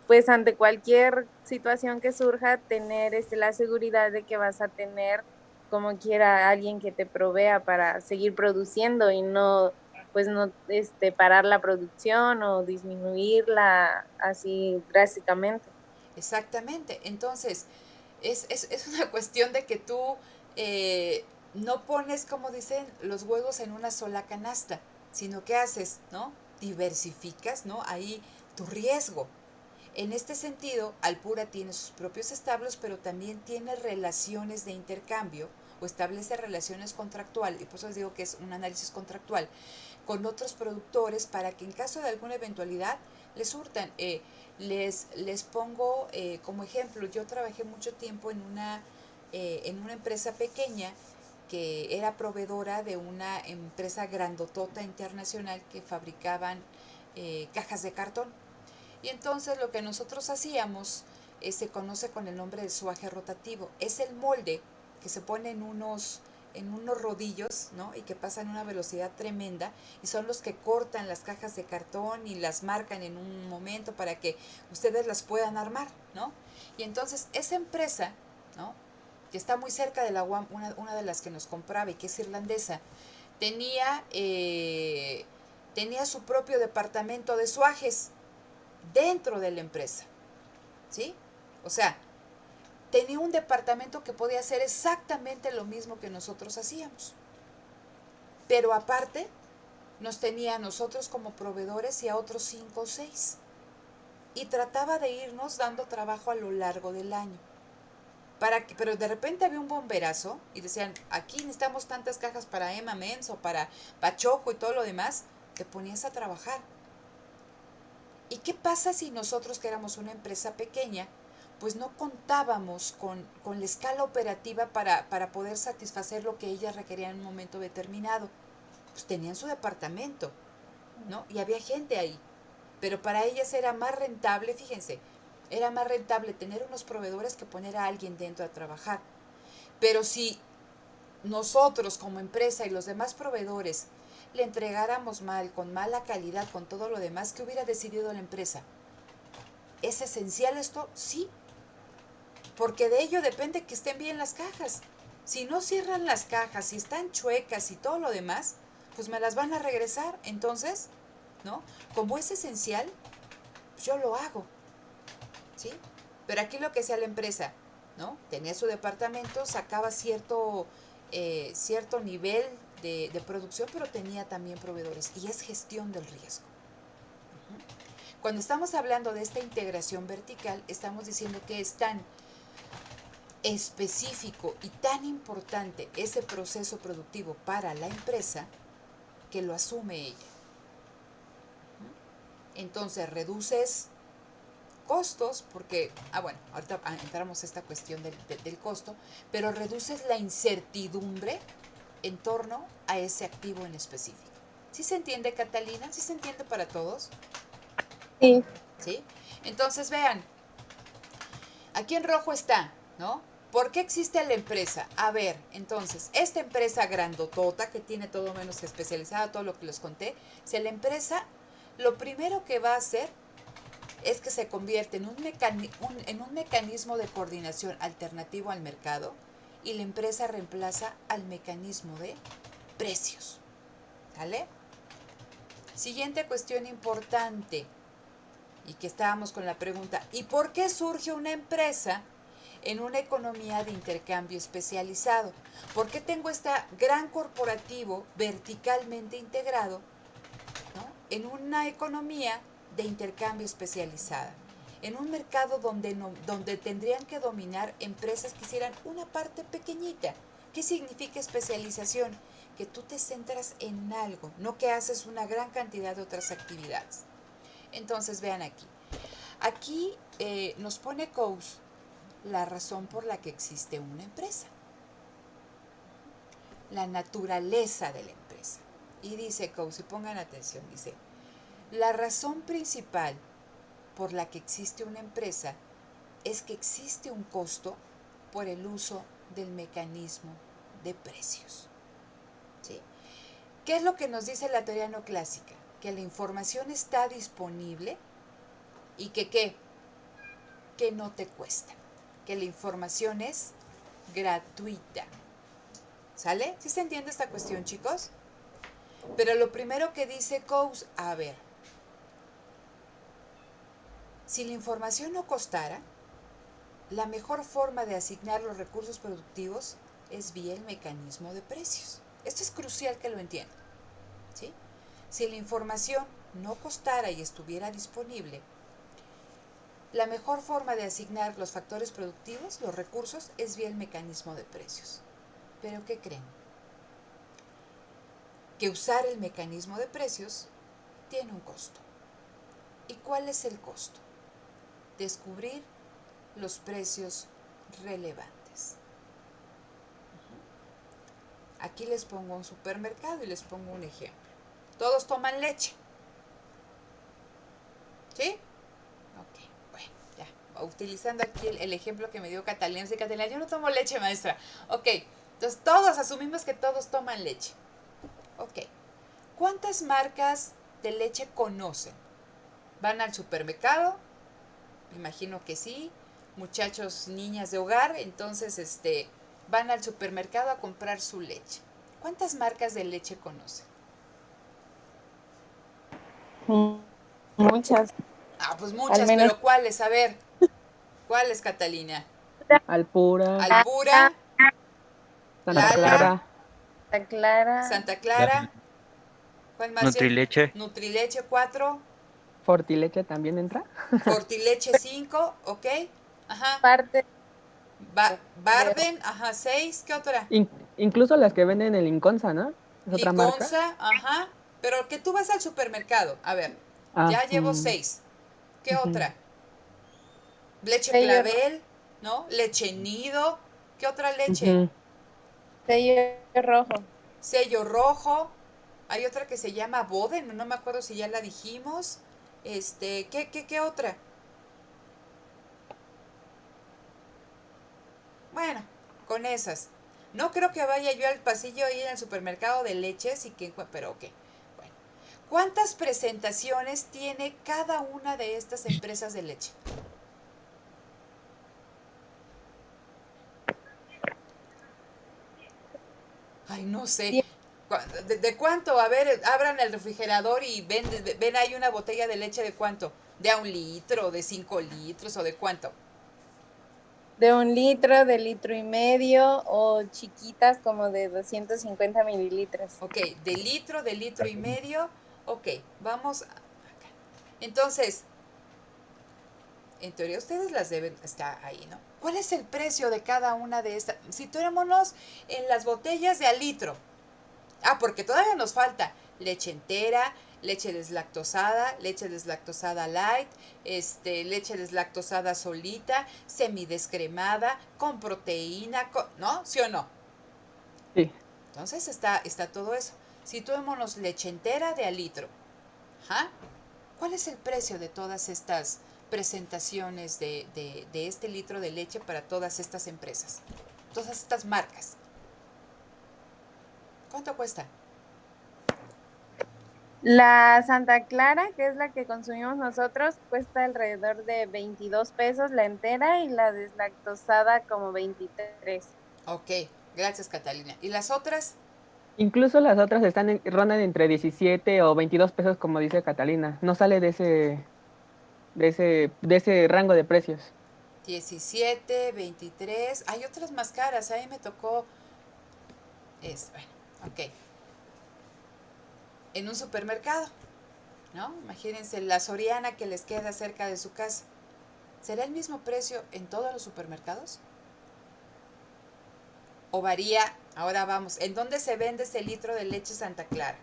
pues ante cualquier situación que surja, tener la seguridad de que vas a tener como quiera alguien que te provea para seguir produciendo y no, pues no, parar la producción o disminuirla así drásticamente. Exactamente. Entonces, es una cuestión de que tú no pones, como dicen, los huevos en una sola canasta, sino que haces, ¿no? Diversificas, ¿no? Ahí tu riesgo. En este sentido, Alpura tiene sus propios establos, pero también tiene relaciones de intercambio o establece relaciones contractuales, y por eso les digo que es un análisis contractual, con otros productores para que en caso de alguna eventualidad les surtan. Les pongo como ejemplo, yo trabajé mucho tiempo en una empresa pequeña que era proveedora de una empresa grandotota internacional que fabricaban cajas de cartón. Y entonces lo que nosotros hacíamos se conoce con el nombre de suaje rotativo. Es el molde que se pone en unos rodillos, ¿no? Y que pasan a una velocidad tremenda y son los que cortan las cajas de cartón y las marcan en un momento para que ustedes las puedan armar, ¿no? Y entonces esa empresa, ¿no? Que está muy cerca de la UAM, una de las que nos compraba y que es irlandesa, tenía, tenía su propio departamento de suajes dentro de la empresa, ¿sí? O sea, tenía un departamento que podía hacer exactamente lo mismo que nosotros hacíamos. Pero aparte, nos tenía a nosotros como proveedores y a otros 5 o 6. Y trataba de irnos dando trabajo a lo largo del año. Pero de repente había un bomberazo y decían, aquí necesitamos tantas cajas para Emma Mens o para Pachoco y todo lo demás, te ponías a trabajar. ¿Y qué pasa si nosotros, que éramos una empresa pequeña, pues no contábamos con la escala operativa para poder satisfacer lo que ellas requerían en un momento determinado? Pues tenían su departamento, ¿no? Y había gente ahí. Pero para ellas era más rentable, fíjense, era más rentable tener unos proveedores que poner a alguien dentro a trabajar. Pero si nosotros como empresa y los demás proveedores le entregáramos mal, con mala calidad, con todo lo demás, ¿qué hubiera decidido la empresa? ¿Es esencial esto? Sí, porque de ello depende que estén bien las cajas. Si no cierran las cajas, si están chuecas y todo lo demás, pues me las van a regresar. Entonces, ¿no? Como es esencial, yo lo hago, ¿sí? Pero aquí lo que hacía la empresa, ¿no? Tenía su departamento, sacaba cierto nivel de producción, pero tenía también proveedores. Y es gestión del riesgo. Cuando estamos hablando de esta integración vertical, estamos diciendo que es tan específico y tan importante ese proceso productivo para la empresa que lo asume ella. Entonces reduces costos porque, bueno, ahorita entramos a esta cuestión del costo, pero reduces la incertidumbre en torno a ese activo en específico. ¿Sí se entiende, Catalina? ¿Sí se entiende para todos? Sí. ¿Sí? Entonces vean, aquí en rojo está, ¿no? ¿Por qué existe la empresa? A ver, entonces, esta empresa grandotota que tiene todo menos que especializada, todo lo que les conté, si la empresa lo primero que va a hacer es que se convierte en un mecanismo de coordinación alternativo al mercado y la empresa reemplaza al mecanismo de precios. ¿Vale? Siguiente cuestión importante y que estábamos con la pregunta, ¿y por qué surge una empresa en una economía de intercambio especializado? ¿Por qué tengo este gran corporativo verticalmente integrado, ¿no? En una economía de intercambio especializada? En un mercado donde tendrían que dominar empresas que hicieran una parte pequeñita. ¿Qué significa especialización? Que tú te centras en algo, no que haces una gran cantidad de otras actividades. Entonces vean aquí. Aquí nos pone Coase la razón por la que existe una empresa, la naturaleza de la empresa. Y dice Coase, y pongan atención, dice, la razón principal por la que existe una empresa es que existe un costo por el uso del mecanismo de precios. ¿Sí? ¿Qué es lo que nos dice la teoría neoclásica? Que la información está disponible y que ¿qué? Que no te cuesta, que la información es gratuita. ¿Sale? ¿Sí se entiende esta cuestión, chicos? Pero lo primero que dice Coase, a ver, si la información no costara, la mejor forma de asignar los recursos productivos es vía el mecanismo de precios. Esto es crucial que lo entiendan, ¿sí? Si la información no costara y estuviera disponible, la mejor forma de asignar los factores productivos, los recursos, es vía el mecanismo de precios. ¿Pero qué creen? Que usar el mecanismo de precios tiene un costo. ¿Y cuál es el costo? Descubrir los precios relevantes. Aquí les pongo un supermercado y les pongo un ejemplo. Todos toman leche. ¿Sí? Ok, bueno, ya. Utilizando aquí el ejemplo que me dio Catalina. Dice Catalina, yo no tomo leche, maestra. Ok, entonces todos asumimos que todos toman leche. Ok, ¿cuántas marcas de leche conocen? ¿Van al supermercado? Me imagino que sí. Muchachos, niñas de hogar, entonces van al supermercado a comprar su leche. ¿Cuántas marcas de leche conocen? Muchas. Ah, pues Al muchas, menos pero ¿cuáles? A ver, ¿cuáles, Catalina? Alpura, Albura, Santa Lala, Clara, Santa Clara, Santa Clara, ¿cuál más? Nutrileche. Nutrileche 4, Fortileche también entra. Fortileche 5, ¿ok? Ajá. parte de Barden, ajá, 6, ¿qué otra? Incluso las que venden en Inconsa, ¿no? Es otra marca. Liconza, ajá. Pero que tú vas al supermercado. A ver, Ah, ya llevo 6. ¿Qué ujú. otra? Leche sello, clavel, ¿no? Leche nido. ¿Qué otra leche? Ujú. sello rojo. Sello rojo. Hay otra que se llama Boden, no me acuerdo si ya la dijimos. ¿Qué otra? Bueno, con esas. No creo que vaya yo al pasillo ahí en el supermercado de leches y que... Pero ok. Bueno. ¿Cuántas presentaciones tiene cada una de estas empresas de leche? Ay, no sé. ¿De cuánto? A ver, abran el refrigerador y ven ahí una botella de leche de cuánto. ¿De 1 litro, de 5 litros o de cuánto? De 1 litro, de 1,5 litros o chiquitas como de 250 mililitros. Ok, de litro y medio. Ok, vamos acá. Entonces, en teoría ustedes las deben estar ahí, ¿no? ¿Cuál es el precio de cada una de estas? Situémonos en las botellas de al litro. Ah, porque todavía nos falta leche entera, leche deslactosada light, leche deslactosada solita, semidescremada, con proteína, ¿no? ¿Sí o no? Sí. Entonces está todo eso. Situémonos leche entera de al litro. ¿Ajá? ¿Cuál es el precio de todas estas presentaciones de este litro de leche para todas estas empresas? Todas estas marcas. ¿Cuánto cuesta? La Santa Clara, que es la que consumimos nosotros, cuesta alrededor de 22 pesos la entera y la deslactosada como 23. Ok, gracias Catalina. ¿Y las otras? Incluso las otras rondan entre 17 o 22 pesos, como dice Catalina. No sale de ese rango de precios. 17, 23. Hay otras más caras. Ahí me tocó. Bueno, ok. En un supermercado, ¿no? Imagínense la Soriana que les queda cerca de su casa. ¿Será el mismo precio en todos los supermercados? ¿O varía? Ahora vamos. ¿En dónde se vende ese litro de leche Santa Clara?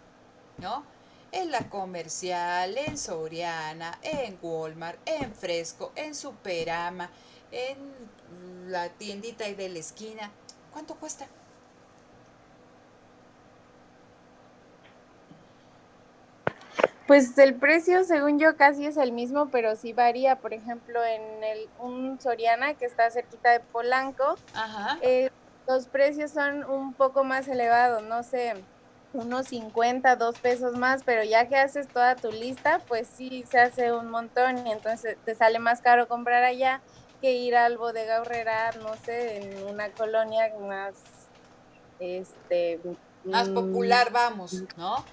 ¿No? En la Comercial, en Soriana, en Walmart, en Fresco, en Superama, en la tiendita ahí de la esquina. ¿Cuánto cuesta? Pues el precio, según yo, casi es el mismo, pero sí varía. Por ejemplo, en un Soriana que está cerquita de Polanco, Ajá. los precios son un poco más elevados. No sé, unos 50, 2 pesos más, pero ya que haces toda tu lista, pues sí se hace un montón y entonces te sale más caro comprar allá que ir al Bodega Aurrerá, no sé, en una colonia más, este, Más mm, popular, vamos, ¿no?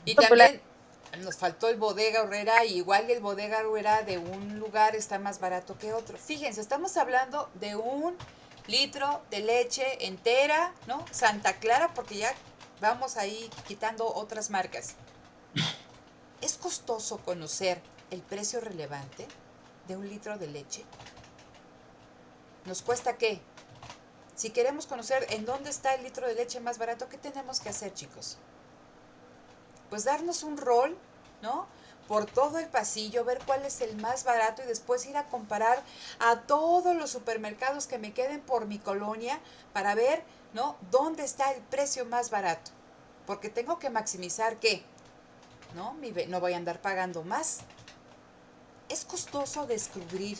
Y popular. también nos faltó el Bodega Aurrerá, y igual el Bodega Aurrerá de un lugar está más barato que otro. Fíjense, estamos hablando de 1 litro de leche entera, ¿no? Santa Clara, porque ya vamos ahí quitando otras marcas. ¿Es costoso conocer el precio relevante de 1 litro de leche? ¿Nos cuesta qué? Si queremos conocer en dónde está el litro de leche más barato, ¿qué tenemos que hacer, chicos? Pues darnos un rol, ¿no? Por todo el pasillo, ver cuál es el más barato y después ir a comparar a todos los supermercados que me queden por mi colonia para ver, ¿no? Dónde está el precio más barato. Porque tengo que maximizar ¿qué? ¿No? No voy a andar pagando más. ¿Es costoso descubrir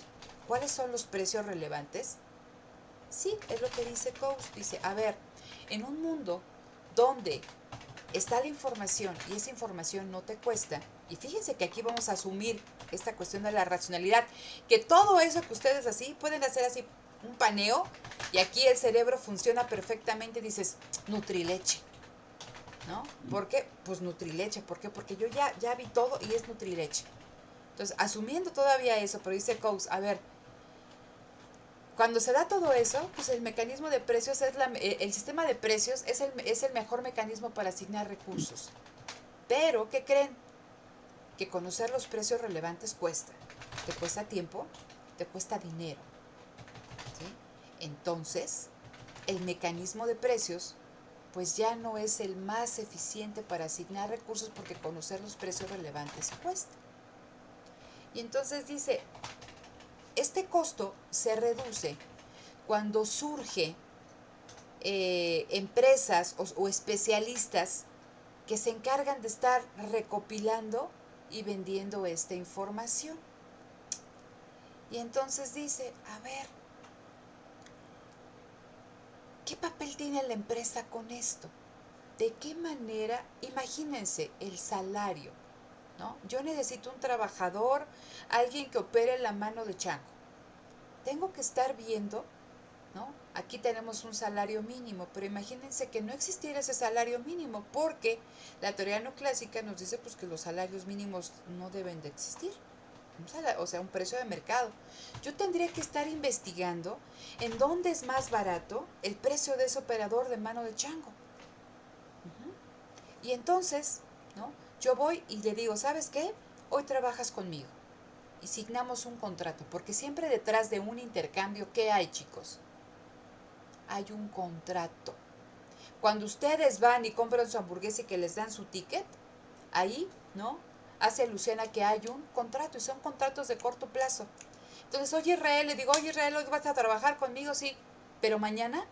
cuáles son los precios relevantes? Sí, es lo que dice Coase. Dice, a ver, en un mundo donde está la información y esa información no te cuesta, y fíjense que aquí vamos a asumir esta cuestión de la racionalidad, que todo eso que ustedes así pueden hacer así un paneo y aquí el cerebro funciona perfectamente y dices, Nutrileche, ¿no? ¿Por qué? Pues Nutrileche, ¿por qué? Porque yo ya vi todo y es Nutrileche. Entonces, asumiendo todavía eso, pero dice Coase, a ver, cuando se da todo eso, pues el mecanismo de precios el sistema de precios es el mejor mecanismo para asignar recursos. Pero, ¿qué creen? Que conocer los precios relevantes cuesta. Te cuesta tiempo, te cuesta dinero. ¿Sí? Entonces, el mecanismo de precios, pues ya no es el más eficiente para asignar recursos porque conocer los precios relevantes cuesta. Y entonces dice, este costo se reduce cuando surge empresas o especialistas que se encargan de estar recopilando y vendiendo esta información. Y entonces dice, a ver, ¿qué papel tiene la empresa con esto? ¿De qué manera? Imagínense el salario, ¿no? Yo necesito un trabajador, alguien que opere la mano de chango. Tengo que estar viendo, ¿no? Aquí tenemos un salario mínimo, pero imagínense que no existiera ese salario mínimo, porque la teoría neoclásica nos dice pues que los salarios mínimos no deben de existir, o sea, un precio de mercado. Yo tendría que estar investigando en dónde es más barato el precio de ese operador de mano de chango. Y entonces, ¿no? Yo voy y le digo, ¿sabes qué? Hoy trabajas conmigo y signamos un contrato, porque siempre detrás de un intercambio, ¿qué hay, chicos? Hay un contrato. Cuando ustedes van y compran su hamburguesa y que les dan su ticket, ahí, ¿no? Hace alusión a que hay un contrato y son contratos de corto plazo. Entonces, oye Israel, le digo, oye Israel, hoy vas a trabajar conmigo, sí, pero mañana,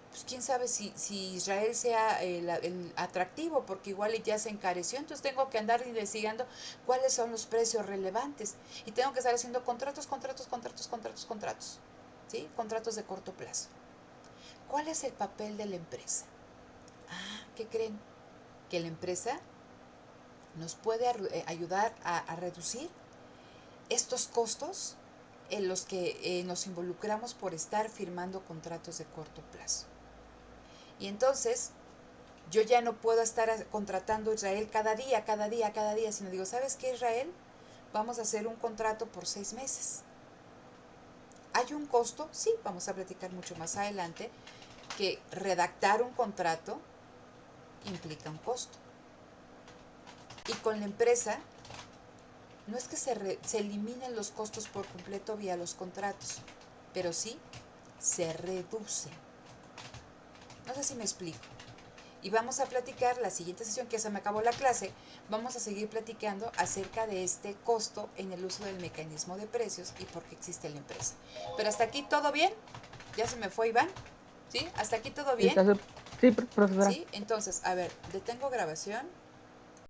pues quién sabe si Israel sea el atractivo, porque igual ya se encareció, entonces tengo que andar investigando cuáles son los precios relevantes y tengo que estar haciendo contratos, ¿sí? Contratos de corto plazo. ¿Cuál es el papel de la empresa? ¿Qué creen? Que la empresa nos puede ayudar a reducir estos costos en los que nos involucramos por estar firmando contratos de corto plazo. Y entonces yo ya no puedo estar contratando a Israel cada día, sino digo, ¿sabes qué, Israel? Vamos a hacer un contrato por 6 meses. ¿Hay un costo? Sí, vamos a platicar mucho más adelante, que redactar un contrato implica un costo. Y con la empresa, no es que se eliminen los costos por completo vía los contratos, pero sí se reducen. No sé si me explico. Y vamos a platicar la siguiente sesión, que ya se me acabó la clase, vamos a seguir platicando acerca de este costo en el uso del mecanismo de precios y por qué existe la empresa. Pero hasta aquí todo bien, ya se me fue Iván, ¿sí? Hasta aquí todo bien. Sí, profesora. ¿Sí? Entonces, a ver, detengo grabación.